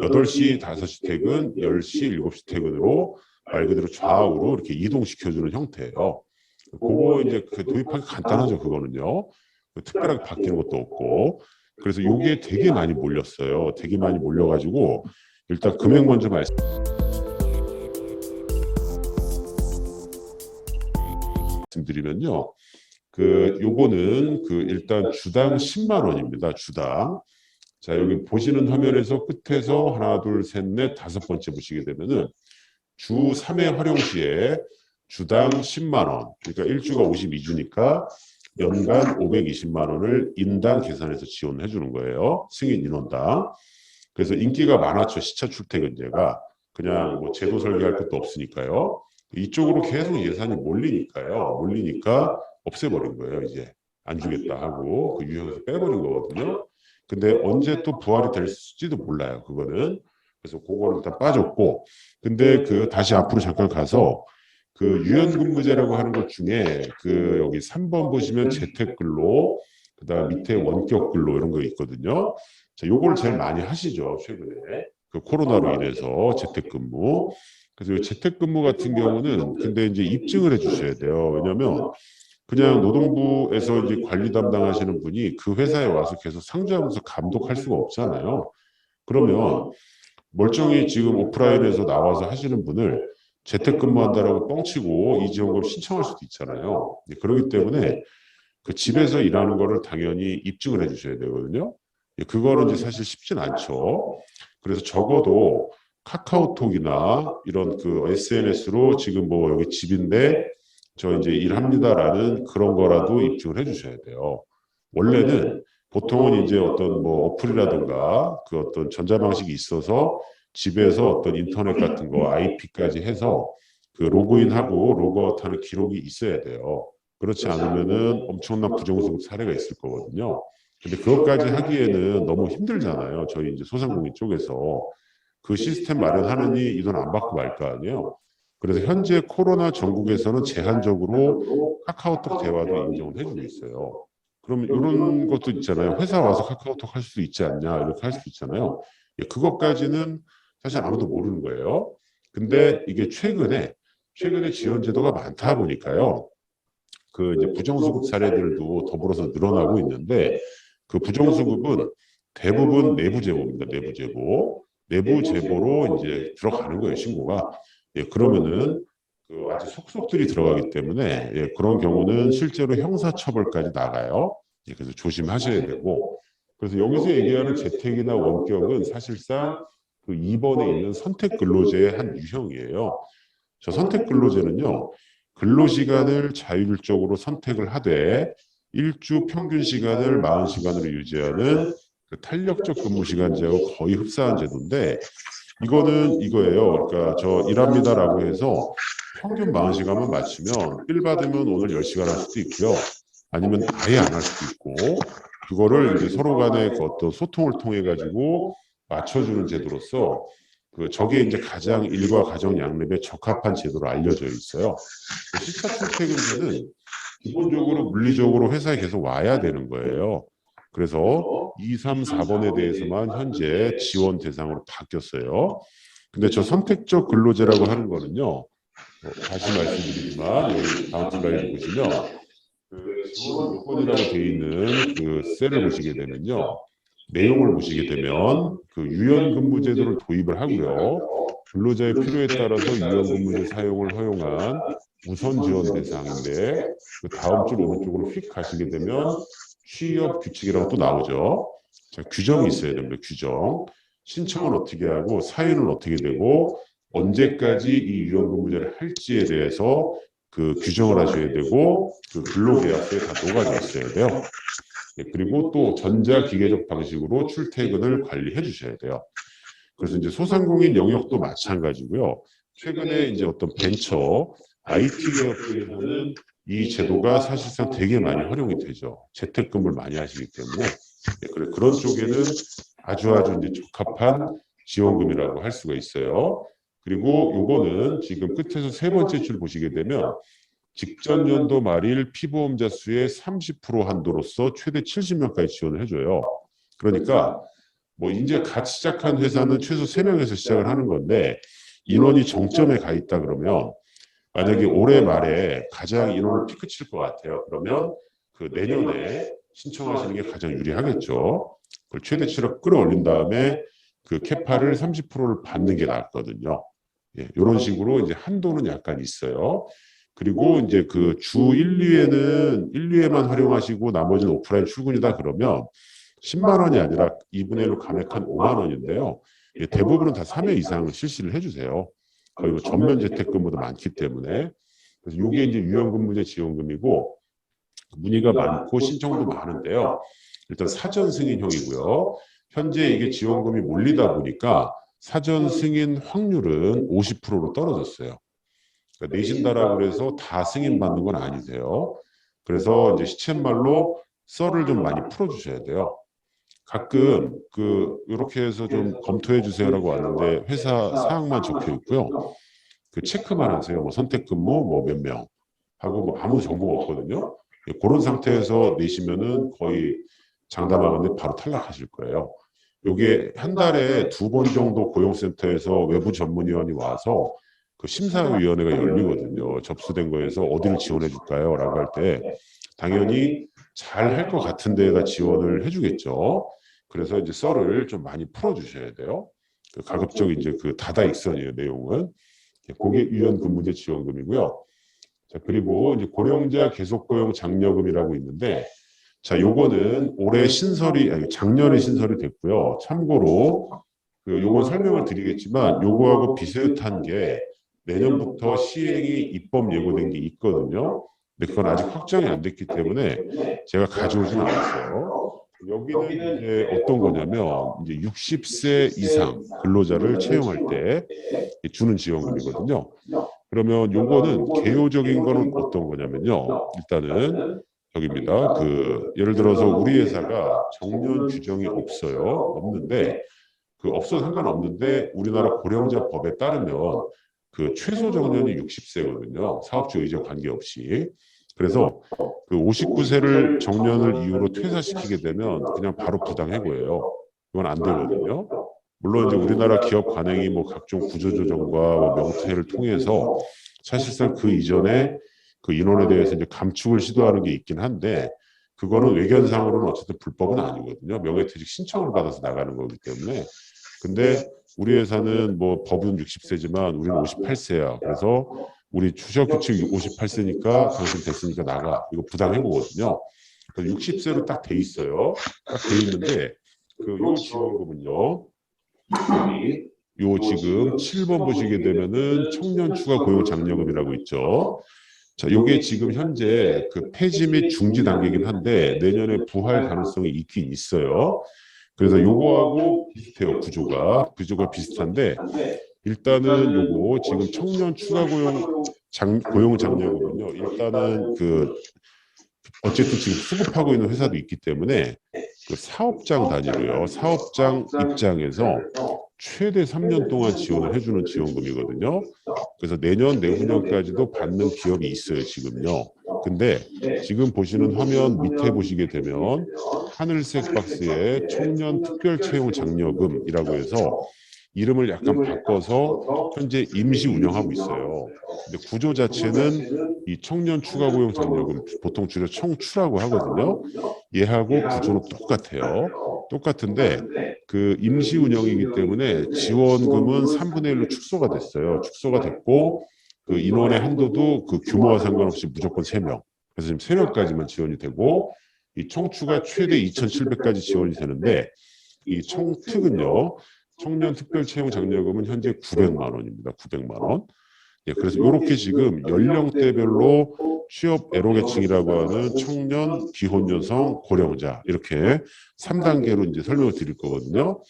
8시, 5시 퇴근, 10시, 7시 퇴근으로 말 그대로 좌우로 이렇게 이동시켜주는 형태예요. 그거 이제 그 도입하기 간단하죠. 그거는요. 특별하게 바뀌는 것도 없고. 그래서 이게 되게 많이 몰렸어요. 되게 많이 몰려가지고 일단 금액 먼저 말씀드리면요. 요거는 일단 주당 10만 원입니다. 주당. 자, 여기 보시는 화면에서 끝에서 하나, 둘, 셋, 넷, 다섯 번째 보시게 되면은 주 3회 활용 시에 주당 10만 원. 그러니까 1주가 52주니까 연간 520만 원을 인당 계산해서 지원해 주는 거예요. 승인 인원당. 그래서 인기가 많았죠. 시차 출퇴근제가. 그냥 뭐 제도 설계할 것도 없으니까요. 이쪽으로 계속 예산이 몰리니까 없애버린 거예요. 이제 안 주겠다 하고 그 유형에서 빼버린 거거든요. 근데 언제 또 부활이 될지도 몰라요. 그거는. 그래서 그거는 일단 빠졌고. 근데 다시 앞으로 잠깐 가서 유연근무제라고 하는 것 중에 여기 3번 보시면 재택근로 그다음 밑에 원격 근로 이런 거 있거든요. 자, 요걸 제일 많이 하시죠, 최근에. 그 코로나로 인해서 재택근무. 그래서 이 재택근무 같은 경우는 근데 이제 입증을 해 주셔야 돼요. 왜냐하면 그냥 노동부에서 이제 관리 담당하시는 분이 그 회사에 와서 계속 상주하면서 감독할 수가 없잖아요. 그러면 멀쩡히 지금 오프라인에서 나와서 하시는 분을 재택근무한다라고 뻥치고 이 지원금 신청할 수도 있잖아요. 그렇기 때문에 그 집에서 일하는 거를 당연히 입증을 해 주셔야 되거든요. 그거는 이제 사실 쉽진 않죠. 그래서 적어도 카카오톡이나 이런 그 SNS로 지금 뭐 여기 집인데 저 이제 일합니다라는 그런 거라도 입증을 해 주셔야 돼요. 원래는 보통은 이제 어떤 뭐 어플이라든가 그 어떤 전자방식이 있어서 집에서 어떤 인터넷 같은 거 IP까지 해서 그 로그인하고 로그아웃하는 기록이 있어야 돼요. 그렇지 않으면은 엄청난 부정수급 사례가 있을 거거든요. 근데 그것까지 하기에는 너무 힘들잖아요. 저희 이제 소상공인 쪽에서 그 시스템 마련하느니 이 돈 안 받고 말 거 아니에요. 그래서 현재 코로나 전국에서는 제한적으로 카카오톡 대화도 인정을 해주고 있어요. 그러면 이런 것도 있잖아요. 회사 와서 카카오톡 할 수 있지 않냐 이렇게 할 수 있잖아요. 그것까지는 사실 아무도 모르는 거예요. 근데 이게 최근에 지원 제도가 많다 보니까요. 그 이제 부정수급 사례들도 더불어서 늘어나고 있는데 그 부정수급은 대부분 내부 제보입니다. 내부 제보. 내부 제보로 이제 들어가는 거예요, 신고가. 그러면은 그 아주 속속들이 들어가기 때문에 그런 경우는 실제로 형사처벌까지 나가요. 그래서 조심하셔야 되고. 그래서 여기서 얘기하는 재택이나 원격은 사실상 그 2번에 있는 선택 근로제의 한 유형이에요. 저 선택 근로제는요. 근로시간을 자율적으로 선택을 하되 일주 평균 시간을 40시간으로 유지하는 그 탄력적 근무 시간제하고 거의 흡사한 제도인데 이거는 이거예요. 그러니까 저 일합니다라고 해서 평균 40시간만 맞추면 일 받으면 오늘 10시간 할 수도 있고요. 아니면 아예 안 할 수도 있고 그거를 이제 서로 간의 그 어떤 소통을 통해 가지고 맞춰주는 제도로서 그 저게 이제 가장 일과 가정 양립에 적합한 제도로 알려져 있어요. 시차 출퇴근제는 기본적으로 물리적으로 회사에 계속 와야 되는 거예요. 그래서 2, 3, 4번에 대해서만 현재 지원 대상으로 바뀌었어요. 근데 저 선택적 근로제라고 하는 거는요. 다시 말씀드리지만 여기 다음 슬라이드 보시면 그 지원 요건이라고 되어 있는 그 셀을 보시게 되면요. 내용을 보시게 되면 그 유연근무제도를 도입을 하고요. 근로자의 필요에 따라서 유연근무제 사용을 허용한 우선 지원 대상인데 그 다음 줄 오른쪽으로 휙 가시게 되면 취업 규칙이라고 또 나오죠. 자, 규정이 있어야 됩니다. 규정. 신청은 어떻게 하고 사유는 어떻게 되고 언제까지 이 유연근무제를 할지에 대해서 그 규정을 하셔야 되고 그 근로계약서에 다 녹아져 있어야 돼요. 그리고 또 전자기계적 방식으로 출퇴근을 관리해 주셔야 돼요. 그래서 이제 소상공인 영역도 마찬가지고요. 최근에 이제 어떤 벤처, IT 기업들에서는 이 제도가 사실상 되게 많이 활용이 되죠. 재택근무를 많이 하시기 때문에. 그런 쪽에는 아주 이제 적합한 지원금이라고 할 수가 있어요. 그리고 요거는 지금 끝에서 세 번째 줄 보시게 되면 직전 연도 말일 피보험자 수의 30% 한도로서 최대 70명까지 지원을 해줘요. 그러니까 뭐 이제 갓 시작한 회사는 최소 3명에서 시작을 하는 건데 인원이 정점에 가 있다 그러면 만약에 올해 말에 가장 인원을 피크 칠 것 같아요. 그러면 그 내년에 신청하시는 게 가장 유리하겠죠. 그걸 최대치로 끌어올린 다음에 그 캐파를 30%를 받는 게 낫거든요. 이런 식으로 이제 한도는 약간 있어요. 그리고 이제 그 주 1, 2회는 1, 2회만 활용하시고 나머지는 오프라인 출근이다 그러면 10만 원이 아니라 2분의 1로 감액한 5만 원인데요. 대부분은 다 3회 이상 실시를 해주세요. 거의 뭐 전면 재택근무도 많기 때문에. 그래서 이게 이제 유연근무제 지원금이고 문의가 많고 신청도 많은데요. 일단 사전 승인형이고요. 현재 이게 지원금이 몰리다 보니까 사전 승인 확률은 50%로 떨어졌어요. 그러니까 내신다라고 그래서 다 승인받는 건 아니세요. 그래서 이제 시쳇말로 썰을 좀 많이 풀어주셔야 돼요. 가끔 그 이렇게 해서 좀 검토해 주세요라고 왔는데 회사 사항만 적혀 있고요. 그 체크만 하세요. 뭐 선택근무 뭐 몇 명 하고 뭐 아무 정보가 없거든요. 그런 상태에서 내시면은 거의 장담하건대 바로 탈락하실 거예요. 요게 한 달에 2번 정도 고용센터에서 외부 전문위원이 와서 그 심사위원회가 열리거든요. 접수된 거에서 어디를 지원해 줄까요? 라고 할 때 당연히 잘 할 것 같은 데에다 지원을 해주겠죠. 그래서 이제 썰을 좀 많이 풀어주셔야 돼요. 그 가급적 이제 그 다다익선이에요, 내용은. 고객위원 근무제 지원금이고요. 자, 그리고 이제 고령자 계속고용 장려금이라고 있는데, 자, 요거는 올해 신설이, 아니, 작년에 신설이 됐고요. 참고로, 요건 설명을 드리겠지만, 요거하고 비슷한 게 내년부터 시행이 입법 예고된 게 있거든요. 근데 그건 아직 확정이 안 됐기 때문에 제가 가져오진 않았어요. 여기는 이제 어떤 거냐면, 이제 60세 이상 근로자를 채용할 때 주는 지원금이거든요. 그러면 요거는 개요적인 거는 어떤 거냐면요. 일단은 저기입니다. 예를 들어서 우리 회사가 정년 규정이 없어요. 없는데 없어도 상관없는데 우리나라 고령자 법에 따르면 최소 정년이 60세거든요. 사업주 의견 관계없이. 그래서 59세를 정년을 이유로 퇴사시키게 되면 그냥 바로 부당해고예요. 이건 안 되거든요. 물론 이제 우리나라 기업 관행이 뭐 각종 구조조정과 뭐 명퇴를 통해서 사실상 그 이전에 인원에 대해서 이제 감축을 시도하는 게 있긴 한데 그거는 외견상으로는 어쨌든 불법은 아니거든요. 명예퇴직 신청을 받아서 나가는 거기 때문에. 근데 우리 회사는 뭐 법은 60세지만 우리는 58세야. 그래서 우리 추적 규칙 58세니까 당신 됐으니까 나가. 이거 부당해고거든요. 그래서 60세로 딱 돼 있어요. 딱 돼 있는데 요 지원금은요. 요 지금 7번 보시게 되면은 청년 추가 고용 장려금이라고 있죠. 자, 요게 지금 현재 폐지 및 중지 단계이긴 한데 내년에 부활 가능성이 있긴 있어요. 그래서 요거하고 비슷해요. 구조가 비슷한데 일단은 요거 지금 청년 추가 고용 장려금은요. 일단은 어쨌든 지금 수급하고 있는 회사도 있기 때문에 사업장 단위로요. 사업장 입장에서 최대 3년 동안 지원을 해주는 지원금이거든요. 그래서 내년, 내후년까지도 받는 기업이 있어요, 지금요. 근데 지금 보시는 화면 밑에 보시게 되면 하늘색 박스에 청년 특별 채용 장려금이라고 해서 이름을 약간 바꿔서 현재 임시 운영하고 있어요. 근데 구조 자체는 이 청년 추가 고용 장려금, 보통 줄여 청추라고 하거든요. 얘하고 구조는 똑같아요. 똑같은데 임시 운영이기 때문에 지원금은 3분의 1로 축소가 됐어요. 축소가 됐고 인원의 한도도 규모와 상관없이 무조건 3명. 그래서 지금 3명까지만 지원이 되고 이 청추가 최대 2,700까지 지원이 되는데 이 청특은요. 청년 특별 채용 장려금은 현재 900만 원입니다. 900만 원. 예, 그래서 이렇게 지금 연령대별로 취업 애로계층이라고 하는 청년, 기혼 여성, 고령자 이렇게 3단계로 이제 설명을 드릴 거거든요.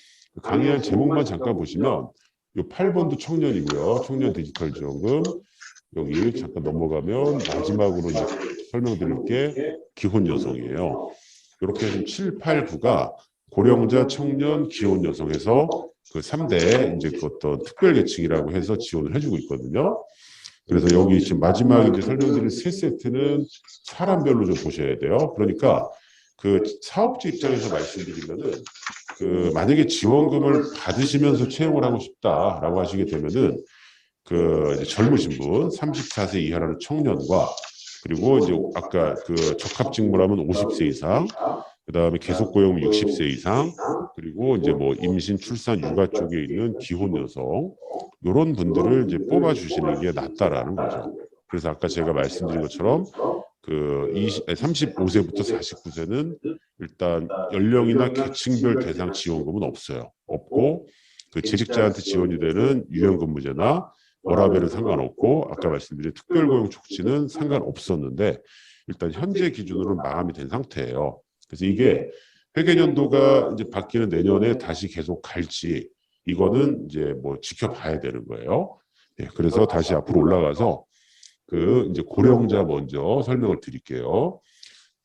강의한 제목만 잠깐 보시면 요 8번도 청년이고요. 청년 디지털 지원금. 여기 잠깐 넘어가면 마지막으로 이제 설명드릴 게 기혼 여성이에요. 이렇게 지금 7, 8, 9가 고령자, 청년, 기혼 여성에서 3대 이제 어떤 특별 계층이라고 해서 지원을 해주고 있거든요. 그래서 여기 지금 마지막 이제 설명드린 세 세트는 사람별로 좀 보셔야 돼요. 그러니까 사업주 입장에서 말씀드리면은 만약에 지원금을 받으시면서 채용을 하고 싶다라고 하시게 되면은 이제 젊으신 분 34세 이하라는 청년과 그리고 이제 아까 적합 직무라면 50세 이상 그다음에 계속 고용 60세 이상 그리고 이제 뭐 임신, 출산, 육아 쪽에 있는 기혼 여성 이런 분들을 이제 뽑아 주시는 게 낫다라는 거죠. 그래서 아까 제가 말씀드린 것처럼 35세부터 49세는 일단 연령이나 계층별 대상 지원금은 없어요. 없고 재직자한테 지원이 되는 유연근무제나 워라밸은 상관없고 아까 말씀드린 특별고용 촉진은 상관없었는데 일단 현재 기준으로는 마감이 된 상태예요. 그래서 이게 회계연도가 이제 바뀌는 내년에 다시 계속 갈지 이거는 이제 뭐 지켜봐야 되는 거예요. 네, 그래서 다시 앞으로 올라가서 이제 고령자 먼저 설명을 드릴게요.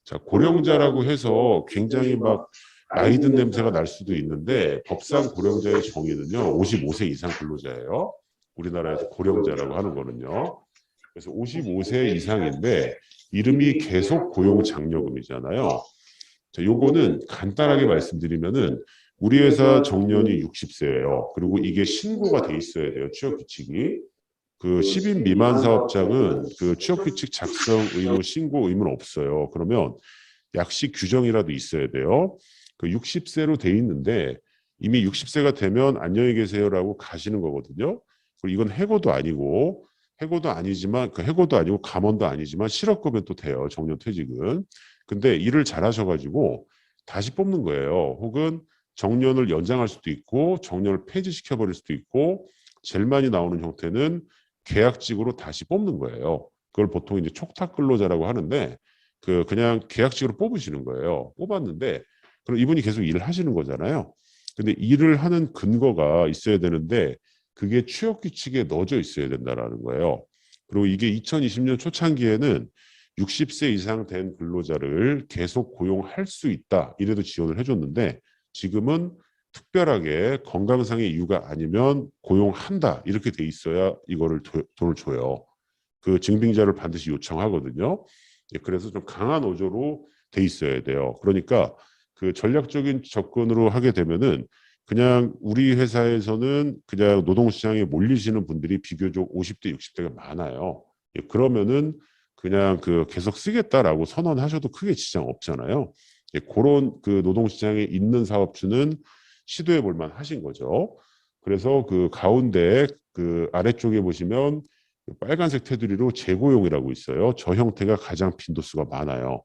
자, 고령자라고 해서 굉장히 막 나이 든 냄새가 날 수도 있는데 법상 고령자의 정의는요 55세 이상 근로자예요. 우리나라에서 고령자라고 하는 거는요. 그래서 55세 이상인데 이름이 계속 고용 장려금이잖아요. 자, 요거는 간단하게 말씀드리면은 우리 회사 정년이 60세예요. 그리고 이게 신고가 돼 있어야 돼요. 취업 규칙이. 그 10인 미만 사업장은 그 취업 규칙 작성 의무, 신고 의무는 없어요. 그러면 약식 규정이라도 있어야 돼요. 그 60세로 돼 있는데 이미 60세가 되면 안녕히 계세요라고 가시는 거거든요. 그리고 이건 해고도 아니지만 그 해고도 아니고 감원도 아니지만 실업급여는 또 돼요. 정년퇴직은. 근데 일을 잘하셔가지고 다시 뽑는 거예요. 혹은 정년을 연장할 수도 있고 정년을 폐지시켜 버릴 수도 있고 제일 많이 나오는 형태는 계약직으로 다시 뽑는 거예요. 그걸 보통 이제 촉탁 근로자라고 하는데 그냥 계약직으로 뽑으시는 거예요. 뽑았는데 그럼 이분이 계속 일을 하시는 거잖아요. 근데 일을 하는 근거가 있어야 되는데 그게 취업 규칙에 넣어져 있어야 된다라는 거예요. 그리고 이게 2020년 초창기에는 60세 이상 된 근로자를 계속 고용할 수 있다. 이래도 지원을 해줬는데 지금은 특별하게 건강상의 이유가 아니면 고용한다. 이렇게 돼 있어야 이거를 돈을 줘요. 그 증빙자를 반드시 요청하거든요. 그래서 좀 강한 어조로 돼 있어야 돼요. 그러니까 그 전략적인 접근으로 하게 되면은 그냥 우리 회사에서는 그냥 노동시장에 몰리시는 분들이 비교적 50대, 60대가 많아요. 그러면은 그냥 그 계속 쓰겠다라고 선언하셔도 크게 지장 없잖아요. 그런 그 노동시장에 있는 사업주는 시도해 볼 만하신 거죠. 그래서 그 가운데 그 아래쪽에 보시면 빨간색 테두리로 재고용이라고 있어요. 저 형태가 가장 빈도수가 많아요.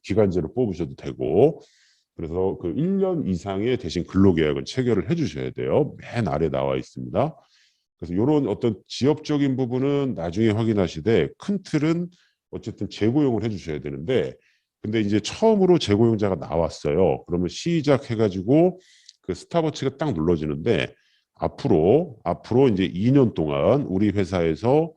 기간제로 뽑으셔도 되고. 그래서 그 1년 이상의 대신 근로계약은 체결을 해주셔야 돼요. 맨 아래 나와 있습니다. 그래서 이런 어떤 지역적인 부분은 나중에 확인하시되 큰 틀은 어쨌든 재고용을 해주셔야 되는데 근데 이제 처음으로 재고용자가 나왔어요. 그러면 시작해가지고 그 스탑워치가 딱 눌러지는데 앞으로 이제 2년 동안 우리 회사에서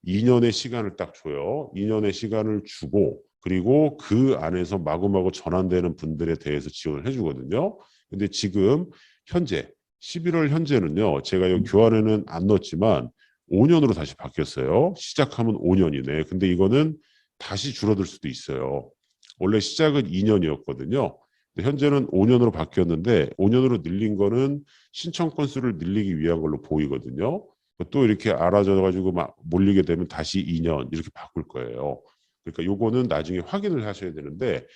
2년의 시간을 딱 줘요. 2년의 시간을 주고 그리고 그 안에서 마구마구 전환되는 분들에 대해서 지원을 해주거든요. 근데 지금 현재 11월 현재는요. 제가 여기 교환에는 안 넣었지만 5년으로 다시 바뀌었어요. 시작하면 5년이네. 근데 이거는 다시 줄어들 수도 있어요. 원래 시작은 2년이었거든요. 현재는 5년으로 바뀌었는데 5년으로 늘린 거는 신청 건수를 늘리기 위한 걸로 보이거든요. 또 이렇게 알아져 가지고 막 몰리게 되면 다시 2년 이렇게 바꿀 거예요. 그러니까 요거는 나중에 확인을 하셔야 되는데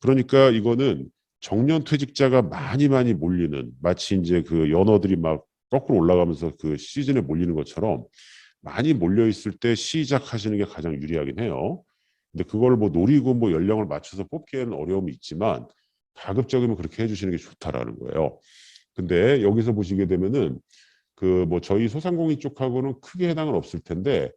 그러니까 이거는 정년 퇴직자가 많이 몰리는 마치 이제 그 연어들이 막 거꾸로 올라가면서 그 시즌에 몰리는 것처럼 많이 몰려 있을 때 시작하시는 게 가장 유리하긴 해요. 근데 그걸 뭐 노리고 뭐 연령을 맞춰서 뽑기에는 어려움이 있지만 가급적이면 그렇게 해주시는 게 좋다라는 거예요. 근데 여기서 보시게 되면은 그 뭐 저희 소상공인 쪽하고는 크게 해당은 없을 텐데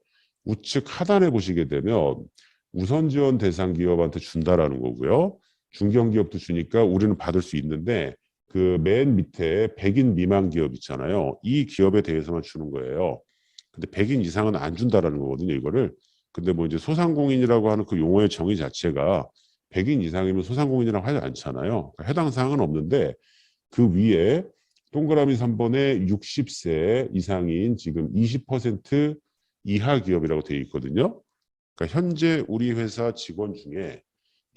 우측 하단에 보시게 되면 우선 지원 대상 기업한테 준다라는 거고요. 중견기업도 주니까 우리는 받을 수 있는데 그 맨 밑에 100인 미만 기업 있잖아요. 이 기업에 대해서만 주는 거예요. 근데 100인 이상은 안 준다라는 거거든요, 이거를. 근데 뭐 이제 소상공인이라고 하는 그 용어의 정의 자체가 100인 이상이면 소상공인이라고 하지 않잖아요. 그러니까 해당 사항은 없는데 그 위에 동그라미 3번에 60세 이상인 지금 20% 이하 기업이라고 되어 있거든요. 그러니까 현재 우리 회사 직원 중에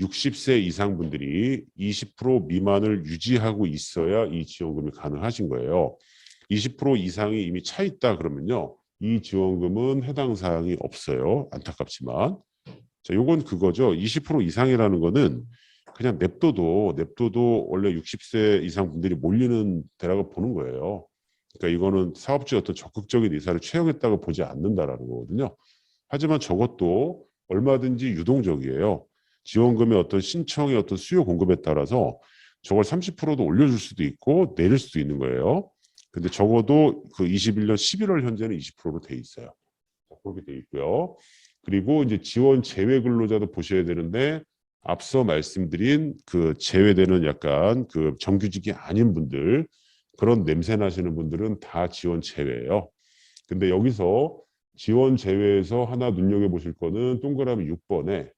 60세 이상 분들이 20% 미만을 유지하고 있어야 이 지원금이 가능하신 거예요. 20% 이상이 이미 차 있다 그러면요. 이 지원금은 해당 사항이 없어요. 안타깝지만. 자, 요건 그거죠. 20% 이상이라는 거는 그냥 냅둬도 원래 60세 이상 분들이 몰리는 데라고 보는 거예요. 그러니까 이거는 사업주의 어떤 적극적인 의사를 채용했다고 보지 않는다라는 거거든요. 하지만 저것도 얼마든지 유동적이에요. 지원금의 어떤 신청의 어떤 수요 공급에 따라서 저걸 30%도 올려줄 수도 있고 내릴 수도 있는 거예요. 근데 적어도 그 21년 11월 현재는 20%로 돼 있어요. 그렇게 돼 있고요. 그리고 이제 지원 제외 근로자도 보셔야 되는데 앞서 말씀드린 그 제외되는 약간 그 정규직이 아닌 분들 그런 냄새 나시는 분들은 다 지원 제외예요. 근데 여기서 지원 제외에서 하나 눈여겨보실 거는 동그라미 6번에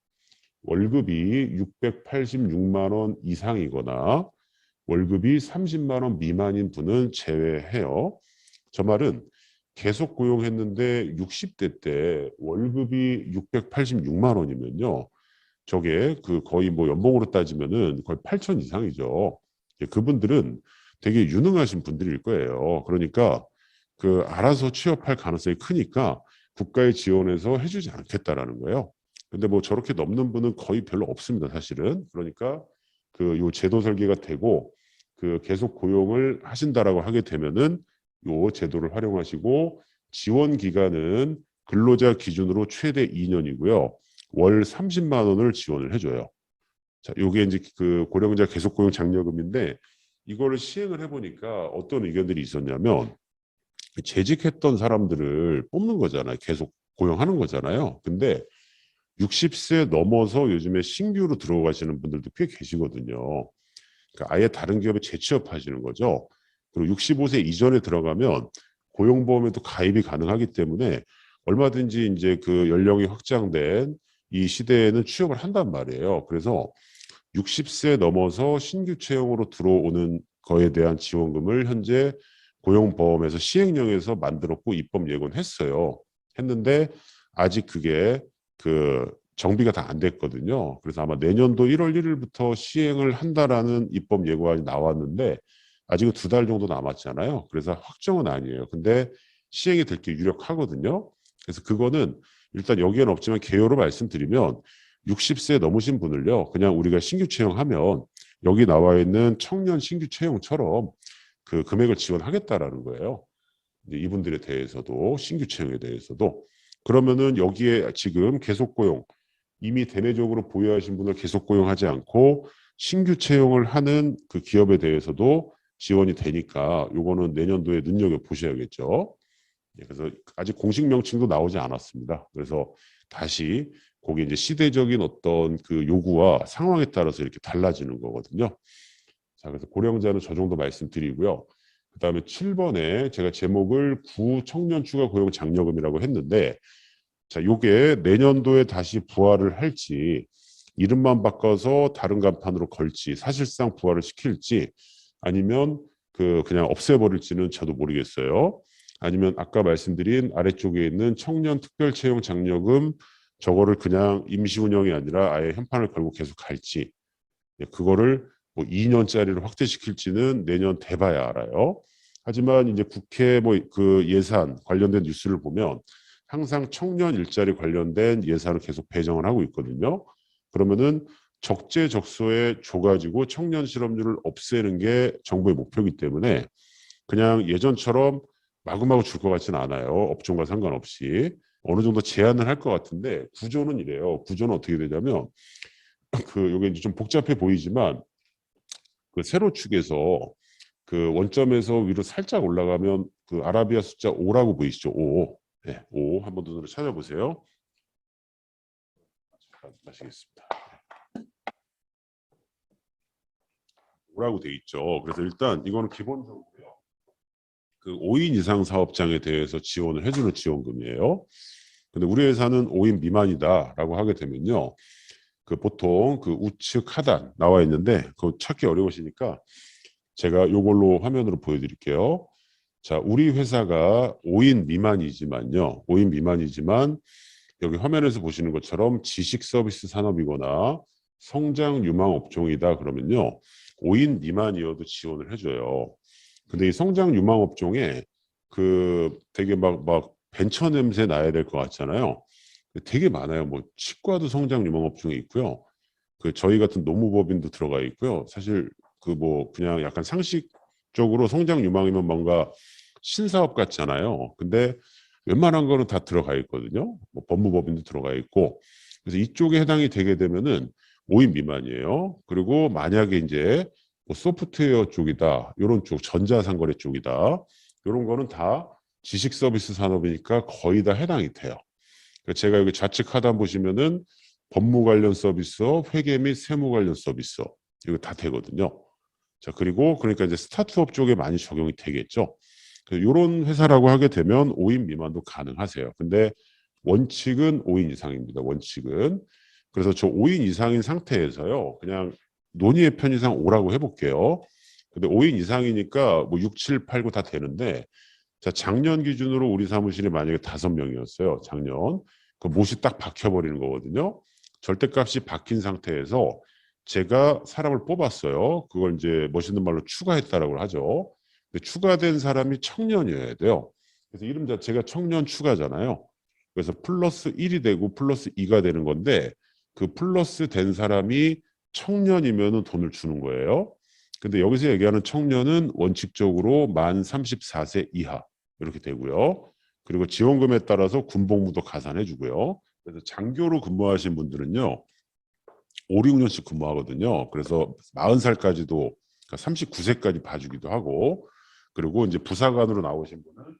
월급이 686만 원 이상이거나 월급이 30만 원 미만인 분은 제외해요. 저 말은 계속 고용했는데 60대 때 월급이 686만 원이면요. 저게 그 거의 뭐 연봉으로 따지면은 거의 8천 이상이죠. 그분들은 되게 유능하신 분들일 거예요. 그러니까 그 알아서 취업할 가능성이 크니까 국가의 지원해서 해주지 않겠다라는 거예요. 근데 뭐 저렇게 넘는 분은 거의 별로 없습니다, 사실은. 그러니까 그 요 제도 설계가 되고 그 계속 고용을 하신다라고 하게 되면은 요 제도를 활용하시고 지원 기간은 근로자 기준으로 최대 2년이고요. 월 30만 원을 지원을 해줘요. 자, 요게 이제 그 고령자 계속 고용 장려금인데 이거를 시행을 해보니까 어떤 의견들이 있었냐면 재직했던 사람들을 뽑는 거잖아요. 계속 고용하는 거잖아요. 근데 60세 넘어서 요즘에 신규로 들어가시는 분들도 꽤 계시거든요. 그러니까 아예 다른 기업에 재취업하시는 거죠. 그리고 65세 이전에 들어가면 고용보험에도 가입이 가능하기 때문에 얼마든지 이제 그 연령이 확장된 이 시대에는 취업을 한단 말이에요. 그래서 60세 넘어서 신규 채용으로 들어오는 거에 대한 지원금을 현재 고용보험에서 시행령에서 만들었고 입법 예고했어요. 했는데 아직 그게 그 정비가 다 안 됐거든요. 그래서 아마 내년도 1월 1일부터 시행을 한다라는 입법 예고안이 나왔는데 아직은 2달 정도 남았잖아요. 그래서 확정은 아니에요. 근데 시행이 될 게 유력하거든요. 그래서 그거는 일단 여기에는 없지만 개요로 말씀드리면 60세 넘으신 분을요. 그냥 우리가 신규 채용하면 여기 나와 있는 청년 신규 채용처럼 그 금액을 지원하겠다라는 거예요. 이분들에 대해서도 신규 채용에 대해서도 그러면은 여기에 지금 계속 고용 이미 대내적으로 보유하신 분을 계속 고용하지 않고 신규 채용을 하는 그 기업에 대해서도 지원이 되니까 요거는 내년도에 눈여겨 보셔야겠죠. 그래서 아직 공식 명칭도 나오지 않았습니다. 그래서 다시 거기 이제 시대적인 어떤 그 요구와 상황에 따라서 이렇게 달라지는 거거든요. 자, 그래서 고령자는 저 정도 말씀드리고요. 그다음에 7번에 제가 제목을 구청년 추가 고용 장려금이라고 했는데 자, 요게 내년도에 다시 부활을 할지 이름만 바꿔서 다른 간판으로 걸지 사실상 부활을 시킬지 아니면 그 그냥 없애버릴지는 저도 모르겠어요. 아니면 아까 말씀드린 아래쪽에 있는 청년 특별 채용 장려금 저거를 그냥 임시 운영이 아니라 아예 현판을 걸고 계속 갈지 그거를 뭐 2년짜리로 확대시킬지는 내년 돼봐야 알아요. 하지만 이제 국회 뭐 그 예산 관련된 뉴스를 보면 항상 청년 일자리 관련된 예산을 계속 배정을 하고 있거든요. 그러면은 적재적소에 줘가지고 청년 실업률을 없애는 게 정부의 목표이기 때문에 그냥 예전처럼 마구마구 줄 것 같지는 않아요. 업종과 상관없이 어느 정도 제한을 할 것 같은데 구조는 이래요. 구조는 어떻게 되냐면 그 요게 이제 좀 복잡해 보이지만 그 세로축에서 그 원점에서 위로 살짝 올라가면 그 아라비아 숫자 5라고 보이시죠? 5. 네, 5 한번 눈으로 찾아보세요. 마시겠습니다. 5라고 돼 있죠. 그래서 일단 이거는 기본적으로요. 그 5인 이상 사업장에 대해서 지원을 해주는 지원금이에요. 근데 우리 회사는 5인 미만이다라고 하게 되면요. 그 보통 그 우측 하단 나와 있는데 그거 찾기 어려우시니까 제가 요걸로 화면으로 보여드릴게요. 자, 우리 회사가 5인 미만이지만요. 5인 미만이지만 여기 화면에서 보시는 것처럼 지식 서비스 산업이거나 성장 유망 업종이다 그러면요. 5인 미만이어도 지원을 해줘요. 근데 이 성장 유망 업종에 그 되게 막 벤처 냄새 나야 될 것 같잖아요. 되게 많아요. 뭐 치과도 성장 유망 업종에 있고요. 그 저희 같은 노무법인도 들어가 있고요. 사실 그 뭐 그냥 약간 상식적으로 성장 유망이면 뭔가 신사업 같잖아요. 근데 웬만한 거는 다 들어가 있거든요. 뭐 법무법인도 들어가 있고. 그래서 이쪽에 해당이 되게 되면은 5인 미만이에요. 그리고 만약에 이제 뭐 소프트웨어 쪽이다, 이런 쪽 전자상거래 쪽이다, 이런 거는 다 지식 서비스 산업이니까 거의 다 해당이 돼요. 제가 여기 좌측 하단 보시면은 법무 관련 서비스업, 회계 및 세무 관련 서비스업 이거 다 되거든요. 자, 그리고 그러니까 이제 스타트업 쪽에 많이 적용이 되겠죠. 이런 회사라고 하게 되면 5인 미만도 가능하세요. 근데 원칙은 5인 이상입니다. 원칙은. 그래서 저 5인 이상인 상태에서요. 그냥 논의의 편의상 5라고 해볼게요. 근데 5인 이상이니까 뭐 6, 7, 8, 9 다 되는데 자, 작년 기준으로 우리 사무실이 만약에 5명이었어요. 작년. 그 못이 딱 박혀버리는 거거든요. 절대값이 바뀐 상태에서 제가 사람을 뽑았어요. 그걸 이제 멋있는 말로 추가했다라고 하죠. 근데 추가된 사람이 청년이어야 돼요. 그래서 이름 자체가 청년 추가잖아요. 그래서 플러스 1이 되고 플러스 2가 되는 건데 그 플러스 된 사람이 청년이면 돈을 주는 거예요. 근데 여기서 얘기하는 청년은 원칙적으로 만 34세 이하 이렇게 되고요. 그리고 지원금에 따라서 군복무도 가산해 주고요. 그래서 장교로 근무하신 분들은요. 5, 6년씩 근무하거든요. 그래서 40살까지도 그러니까 39세까지 봐주기도 하고 그리고 이제 부사관으로 나오신 분은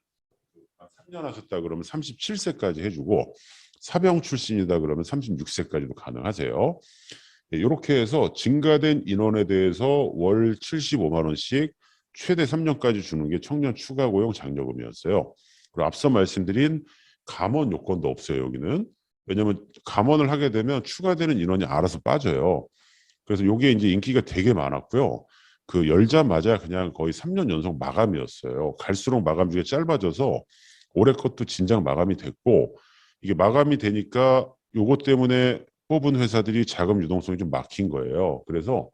3년 하셨다 그러면 37세까지 해주고 사병 출신이다 그러면 36세까지도 가능하세요. 이렇게 해서 증가된 인원에 대해서 월 75만 원씩 최대 3년까지 주는 게 청년 추가 고용 장려금이었어요. 그리고 앞서 말씀드린 감원 요건도 없어요. 여기는. 왜냐하면 감원을 하게 되면 추가되는 인원이 알아서 빠져요. 그래서 이게 이제 인기가 되게 많았고요. 그 열자마자 그냥 거의 3년 연속 마감이었어요. 갈수록 마감 주기가 짧아져서 올해 것도 진작 마감이 됐고 이게 마감이 되니까 요것 때문에 뽑은 회사들이 자금 유동성이 좀 막힌 거예요. 그래서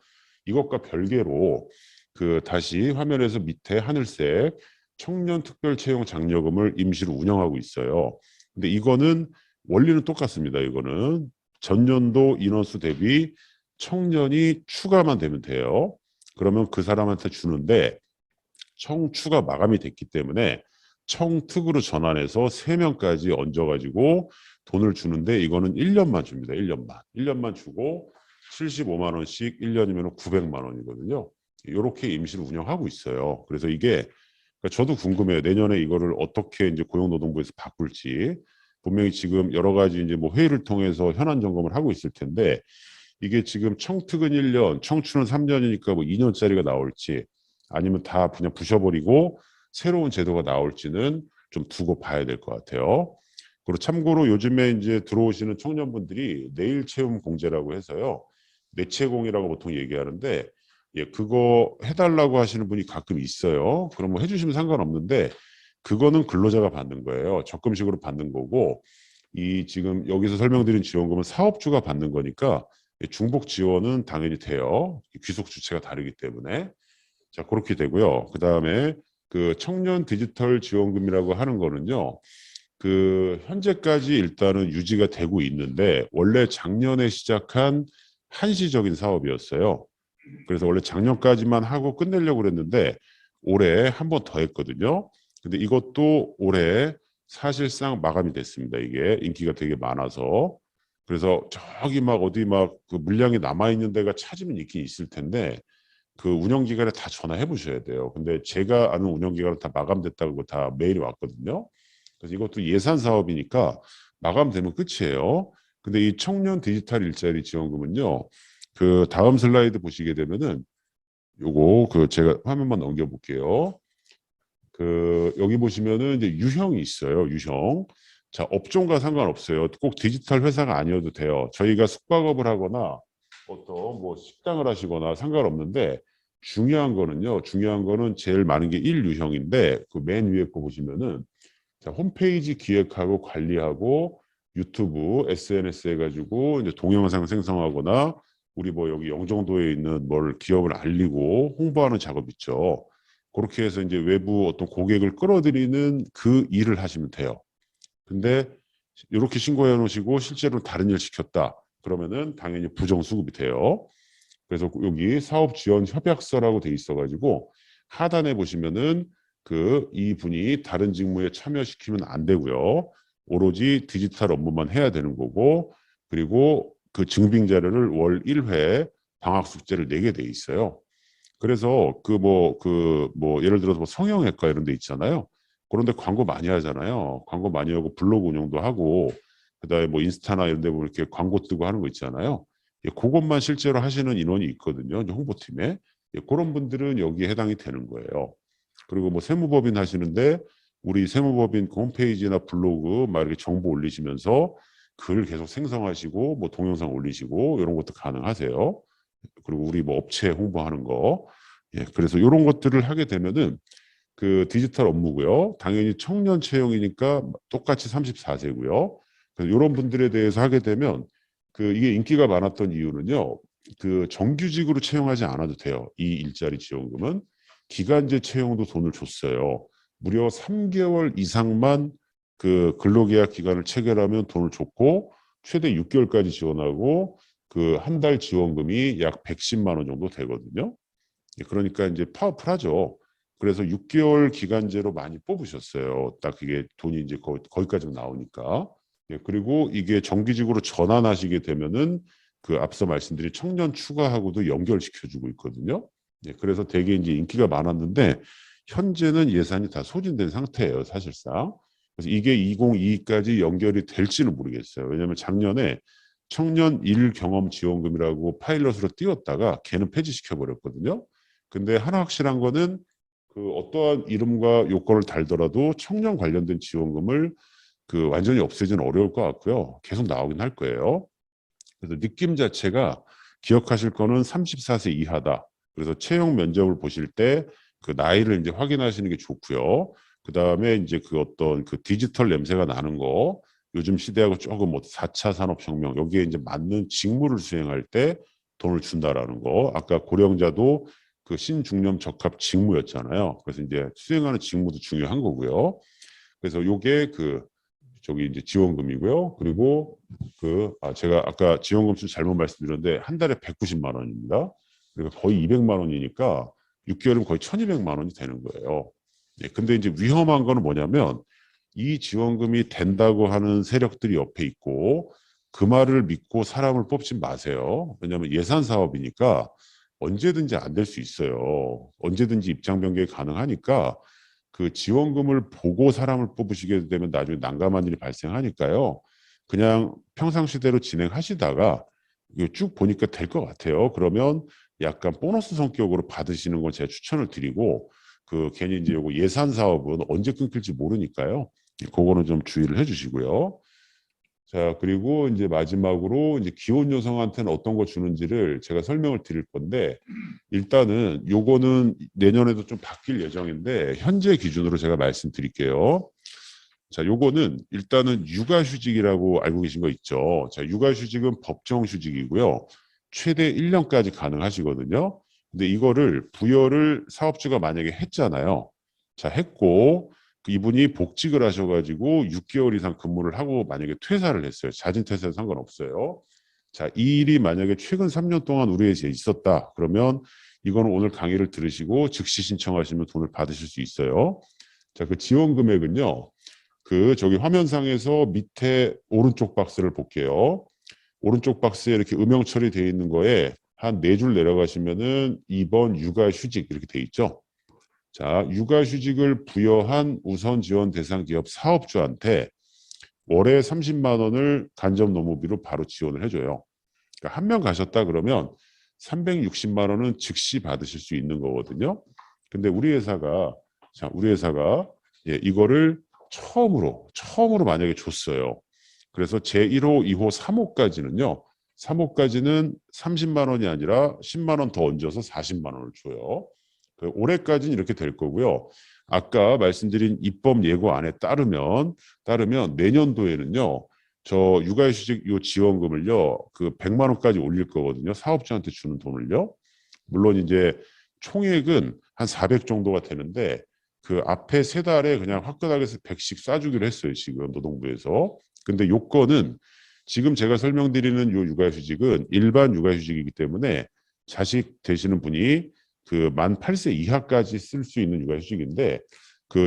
이것과 별개로 그 다시 화면에서 밑에 하늘색 청년 특별 채용 장려금을 임시로 운영하고 있어요. 근데 이거는 원리는 똑같습니다. 이거는 전년도 인원수 대비 청년이 추가만 되면 돼요. 그러면 그 사람한테 주는데 청추가 마감이 됐기 때문에 청특으로 전환해서 3명까지 얹어가지고 돈을 주는데 이거는 1년만 줍니다. 1년만. 1년만 주고 75만 원씩 1년이면 900만 원이거든요. 이렇게 임시로 운영하고 있어요. 그래서 이게 저도 궁금해요. 내년에 이거를 어떻게 이제 고용노동부에서 바꿀지. 분명히 지금 여러 가지 이제 뭐 회의를 통해서 현안 점검을 하고 있을 텐데 이게 지금 청특은 1년, 청추는 3년이니까 뭐 2년짜리가 나올지 아니면 다 그냥 부셔버리고 새로운 제도가 나올지는 좀 두고 봐야 될 것 같아요. 그리고 참고로 요즘에 이제 들어오시는 청년분들이 내일 채움 공제라고 해서요. 내채공이라고 보통 얘기하는데 예, 그거 해달라고 하시는 분이 가끔 있어요. 그럼 뭐 해주시면 상관없는데 그거는 근로자가 받는 거예요. 적금식으로 받는 거고 이 지금 여기서 설명드린 지원금은 사업주가 받는 거니까 중복 지원은 당연히 돼요. 귀속 주체가 다르기 때문에. 자, 그렇게 되고요. 그다음에 그 청년 디지털 지원금이라고 하는 거는요. 그 현재까지 일단은 유지가 되고 있는데 원래 작년에 시작한 한시적인 사업이었어요. 그래서 원래 작년까지만 하고 끝내려고 그랬는데 올해 한 번 더 했거든요. 근데 이것도 올해 사실상 마감이 됐습니다. 이게 인기가 되게 많아서. 그래서 저기 막 어디 막 그 물량이 남아 있는 데가 찾으면 있긴 있을 텐데 그 운영기관에 다 전화해 보셔야 돼요. 근데 제가 아는 운영기관은 다 마감됐다고 다 메일이 왔거든요. 그래서 이것도 예산 사업이니까 마감되면 끝이에요. 근데 이 청년 디지털 일자리 지원금은요. 그 다음 슬라이드 보시게 되면은 요거 그 제가 화면만 넘겨 볼게요. 그 여기 보시면은 이제 유형이 있어요. 유형. 자, 업종과 상관없어요. 꼭 디지털 회사가 아니어도 돼요. 저희가 숙박업을 하거나 어떤 뭐 식당을 하시거나 상관없는데 중요한 거는요. 중요한 거는 제일 많은 게 1유형인데 그 맨 위에 거 보시면은 자, 홈페이지 기획하고 관리하고 유튜브, SNS 해가지고 이제 동영상 생성하거나 우리 뭐 여기 영종도에 있는 뭘 기업을 알리고 홍보하는 작업 있죠. 그렇게 해서 이제 외부 어떤 고객을 끌어들이는 그 일을 하시면 돼요. 근데 이렇게 신고해 놓으시고 실제로 다른 일 시켰다. 그러면은 당연히 부정수급이 돼요. 그래서 여기 사업지원협약서라고 돼 있어가지고 하단에 보시면은 그 이분이 다른 직무에 참여시키면 안 되고요. 오로지 디지털 업무만 해야 되는 거고 그리고 그 증빙 자료를 월 1회 방학 숙제를 내게 돼 있어요. 그래서 그 뭐 예를 들어서 뭐 성형외과 이런 데 있잖아요. 그런데 광고 많이 하잖아요. 광고 많이 하고 블로그 운영도 하고 그다음에 뭐 인스타나 이런 데 보면 이렇게 광고 뜨고 하는 거 있잖아요. 예, 그것만 실제로 하시는 인원이 있거든요. 홍보팀에. 예, 그런 분들은 여기에 해당이 되는 거예요. 그리고 뭐 세무법인 하시는데 우리 세무법인 그 홈페이지나 블로그 막 이렇게 정보 올리시면서 글 계속 생성하시고 뭐 동영상 올리시고 이런 것도 가능하세요. 그리고 우리 뭐 업체 홍보하는 거. 예, 그래서 이런 것들을 하게 되면은 그 디지털 업무고요. 당연히 청년 채용이니까 똑같이 34세고요. 그래서 이런 분들에 대해서 하게 되면 이게 인기가 많았던 이유는요. 정규직으로 채용하지 않아도 돼요. 이 일자리 지원금은 기간제 채용도 돈을 줬어요. 무려 3개월 이상만 근로계약 기간을 체결하면 돈을 줬고 최대 6개월까지 지원하고 한 달 지원금이 약 110만 원 정도 되거든요. 그러니까 이제 파워풀하죠. 그래서 6개월 기간제로 많이 뽑으셨어요. 딱 그게 돈이 이제 거기까지 나오니까. 그리고 이게 정규직으로 전환하시게 되면은 앞서 말씀드린 청년 추가하고도 연결시켜주고 있거든요. 그래서 되게 이제 인기가 많았는데 현재는 예산이 다 소진된 상태예요, 사실상. 그래서 이게 2022까지 연결이 될지는 모르겠어요. 왜냐하면 작년에 청년 일 경험 지원금이라고 파일럿으로 띄웠다가 걔는 폐지시켜 버렸거든요. 근데 하나 확실한 거는 어떠한 이름과 요건을 달더라도 청년 관련된 지원금을 완전히 없애지는 어려울 것 같고요. 계속 나오긴 할 거예요. 그래서 느낌 자체가 기억하실 거는 34세 이하다. 그래서 채용 면접을 보실 때 나이를 이제 확인하시는 게 좋고요. 그 다음에 이제 어떤 디지털 냄새가 나는 거, 요즘 시대하고 조금 4차 산업혁명, 여기에 이제 맞는 직무를 수행할 때 돈을 준다라는 거. 아까 고령자도 신중년 적합 직무였잖아요. 그래서 이제 수행하는 직무도 중요한 거고요. 그래서 요게 저기 이제 지원금이고요. 그리고 제가 아까 지원금 수 잘못 말씀드렸는데 한 달에 190만 원입니다. 그러니까 거의 200만 원이니까 6개월이면 거의 1200만 원이 되는 거예요. 근데 이제 위험한 거는 뭐냐면 이 지원금이 된다고 하는 세력들이 옆에 있고 그 말을 믿고 사람을 뽑지 마세요. 왜냐하면 예산 사업이니까 언제든지 안 될 수 있어요. 언제든지 입장 변경이 가능하니까 지원금을 보고 사람을 뽑으시게 되면 나중에 난감한 일이 발생하니까요. 그냥 평상시대로 진행하시다가 쭉 보니까 될 것 같아요. 그러면 약간 보너스 성격으로 받으시는 걸 제가 추천을 드리고 괜히 이제 요거 예산 사업은 언제 끊길지 모르니까요. 그거는 좀 주의를 해주시고요. 자, 그리고 이제 마지막으로 이제 기혼 여성한테는 어떤 거 주는지를 제가 설명을 드릴 건데 일단은 요거는 내년에도 좀 바뀔 예정인데 현재 기준으로 제가 말씀드릴게요. 자, 요거는 일단은 육아휴직이라고 알고 계신 거 있죠. 자, 육아휴직은 법정휴직이고요. 최대 1년까지 가능하시거든요. 근데 이거를 부여를 사업주가 만약에 했잖아요. 자, 했고 이분이 복직을 하셔가지고 6개월 이상 근무를 하고 만약에 퇴사를 했어요. 자진 퇴사는 상관없어요. 자, 이 일이 만약에 최근 3년 동안 우리에 있었다. 그러면 이거는 오늘 강의를 들으시고 즉시 신청하시면 돈을 받으실 수 있어요. 자, 지원 금액은요. 저기 화면상에서 밑에 오른쪽 박스를 볼게요. 오른쪽 박스에 이렇게 음영 처리되어 있는 거에 한 4줄 내려가시면은 2번 육아휴직 이렇게 돼 있죠. 자, 육아휴직을 부여한 우선 지원 대상 기업 사업주한테 월에 30만 원을 간접 노무비로 바로 지원을 해줘요. 그러니까 한 명 가셨다 그러면 360만 원은 즉시 받으실 수 있는 거거든요. 근데 우리 회사가 이거를 처음으로 만약에 줬어요. 그래서 제1호, 2호, 3호까지는요. 3호까지는 30만 원이 아니라 10만 원 더 얹어서 40만 원을 줘요. 올해까지는 이렇게 될 거고요. 아까 말씀드린 입법 예고안에 따르면 내년도에는요. 저 육아휴직 요 지원금을요. 100만 원까지 올릴 거거든요. 사업주한테 주는 돈을요. 물론 이제 총액은 한 400 정도가 되는데 앞에 3달에 그냥 화끈하게 100씩 쏴주기로 했어요. 지금 노동부에서. 근데 요건은 지금 제가 설명드리는 요 육아휴직은 일반 육아휴직이기 때문에 자식 되시는 분이 만 8세 이하까지 쓸 수 있는 육아휴직인데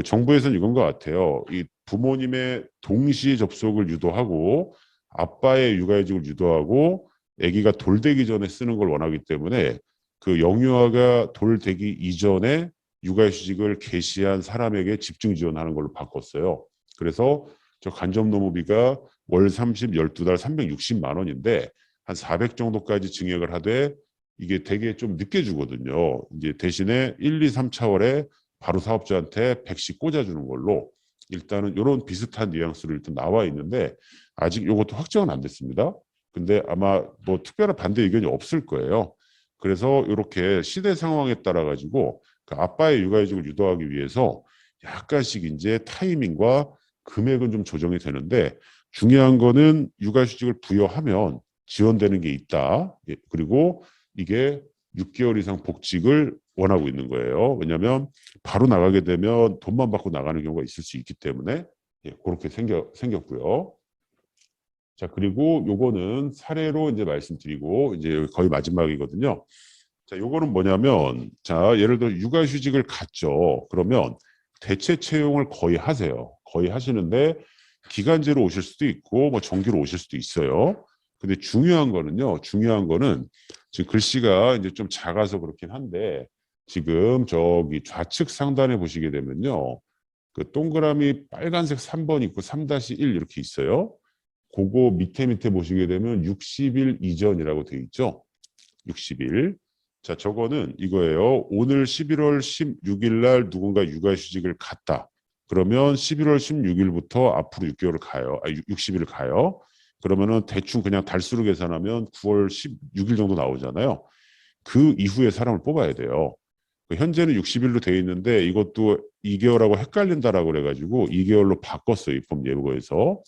정부에서는 이건 것 같아요. 이 부모님의 동시 접속을 유도하고 아빠의 육아휴직을 유도하고 아기가 돌되기 전에 쓰는 걸 원하기 때문에 영유아가 돌되기 이전에 육아휴직을 개시한 사람에게 집중 지원하는 걸로 바꿨어요. 그래서 저 간접노무비가 월 30, 12달 360만 원인데 한 400 정도까지 증액을 하되 이게 되게 좀 늦게 주거든요. 이제 대신에 1, 2, 3차월에 바로 사업자한테 100씩 꽂아주는 걸로 일단은 이런 비슷한 뉘앙스로 일단 나와 있는데 아직 이것도 확정은 안 됐습니다. 근데 아마 뭐 특별한 반대 의견이 없을 거예요. 그래서 이렇게 시대 상황에 따라 가지고 아빠의 육아휴직을 유도하기 위해서 약간씩 이제 타이밍과 금액은 좀 조정이 되는데 중요한 거는 육아휴직을 부여하면 지원되는 게 있다. 예, 그리고 이게 6개월 이상 복직을 원하고 있는 거예요. 왜냐하면 바로 나가게 되면 돈만 받고 나가는 경우가 있을 수 있기 때문에 예, 그렇게 생겼고요. 자, 그리고 요거는 사례로 이제 말씀드리고 이제 거의 마지막이거든요. 자, 요거는 뭐냐면 자, 예를 들어 육아휴직을 갔죠. 그러면 대체 채용을 거의 하세요. 거의 하시는데 기간제로 오실 수도 있고 뭐 정기로 오실 수도 있어요. 근데 중요한 거는요. 중요한 거는 지금 글씨가 이제 좀 작아서 그렇긴 한데 지금 저기 좌측 상단에 보시게 되면요. 그 동그라미 빨간색 3번 있고 3-1 이렇게 있어요. 그거 밑에 보시게 되면 60일 이전이라고 되어 있죠. 60일. 자, 저거는 이거예요. 오늘 11월 16일 날 누군가 육아휴직을 갔다. 그러면 11월 16일부터 앞으로 6개월을 가요. 60일을 가요. 그러면은 대충 그냥 달수로 계산하면 9월 16일 정도 나오잖아요. 그 이후에 사람을 뽑아야 돼요. 현재는 60일로 돼 있는데 이것도 2개월하고 헷갈린다라고 그래가지고 2개월로 바꿨어요. 입법 예고에서.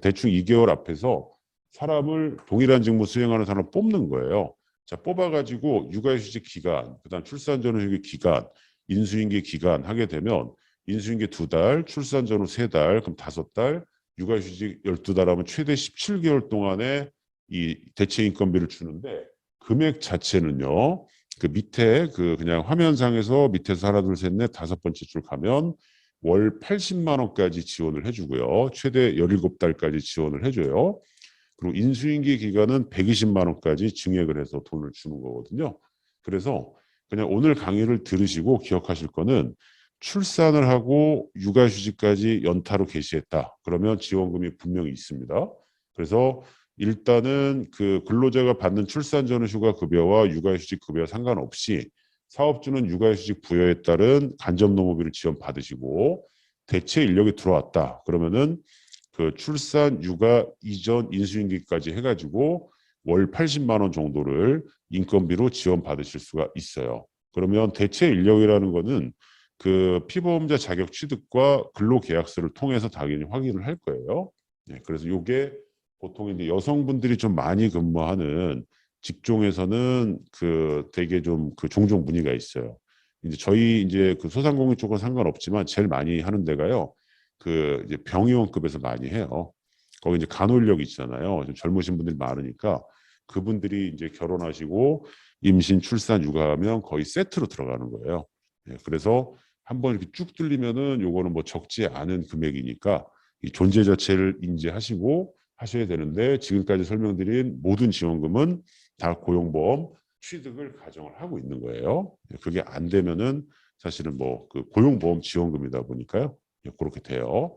대충 2개월 앞에서 사람을 동일한 직무 수행하는 사람을 뽑는 거예요. 자, 뽑아가지고 육아휴직 기간, 그다음 출산 전후 휴직 기간, 인수인계 기간 하게 되면 인수인계 2달, 출산 전후 3달, 그럼 5달, 육아휴직 12달 하면 최대 17개월 동안에 이 대체 인건비를 주는데 금액 자체는요. 그 밑에 그 그냥 화면상에서 밑에서 하나 둘셋넷 5번째 줄 가면 월 80만 원까지 지원을 해주고요. 최대 17달까지 지원을 해줘요. 그리고 인수인계 기간은 120만 원까지 증액을 해서 돈을 주는 거거든요. 그래서 그냥 오늘 강의를 들으시고 기억하실 거는 출산을 하고 육아휴직까지 연타로 개시했다. 그러면 지원금이 분명히 있습니다. 그래서 일단은 그 근로자가 받는 출산 전후 휴가 급여와 육아휴직 급여와 상관없이 사업주는 육아휴직 부여에 따른 간접 노무비를 지원받으시고 대체 인력이 들어왔다. 그러면은 그 출산, 육아, 이전, 인수인계까지 해가지고 월 80만 원 정도를 인건비로 지원받으실 수가 있어요. 그러면 대체 인력이라는 거는 그 피보험자 자격 취득과 근로계약서를 통해서 당연히 확인을 할 거예요. 네, 그래서 이게 보통 이제 여성분들이 좀 많이 근무하는 직종에서는 그 되게 좀 그 종종 문의가 있어요. 이제 저희 이제 그 소상공인 쪽은 상관없지만 제일 많이 하는 데가요. 그 이제 병의원급에서 많이 해요. 거기 이제 간호인력 있잖아요. 좀 젊으신 분들이 많으니까 그분들이 이제 결혼하시고 임신, 출산, 육아하면 거의 세트로 들어가는 거예요. 예, 그래서 한번 이렇게 쭉 뚫리면은 요거는 뭐 적지 않은 금액이니까 이 존재 자체를 인지하시고 하셔야 되는데 지금까지 설명드린 모든 지원금은 다 고용보험 취득을 가정을 하고 있는 거예요. 예, 그게 안 되면은 사실은 뭐 그 고용보험 지원금이다 보니까요. 예, 그렇게 돼요.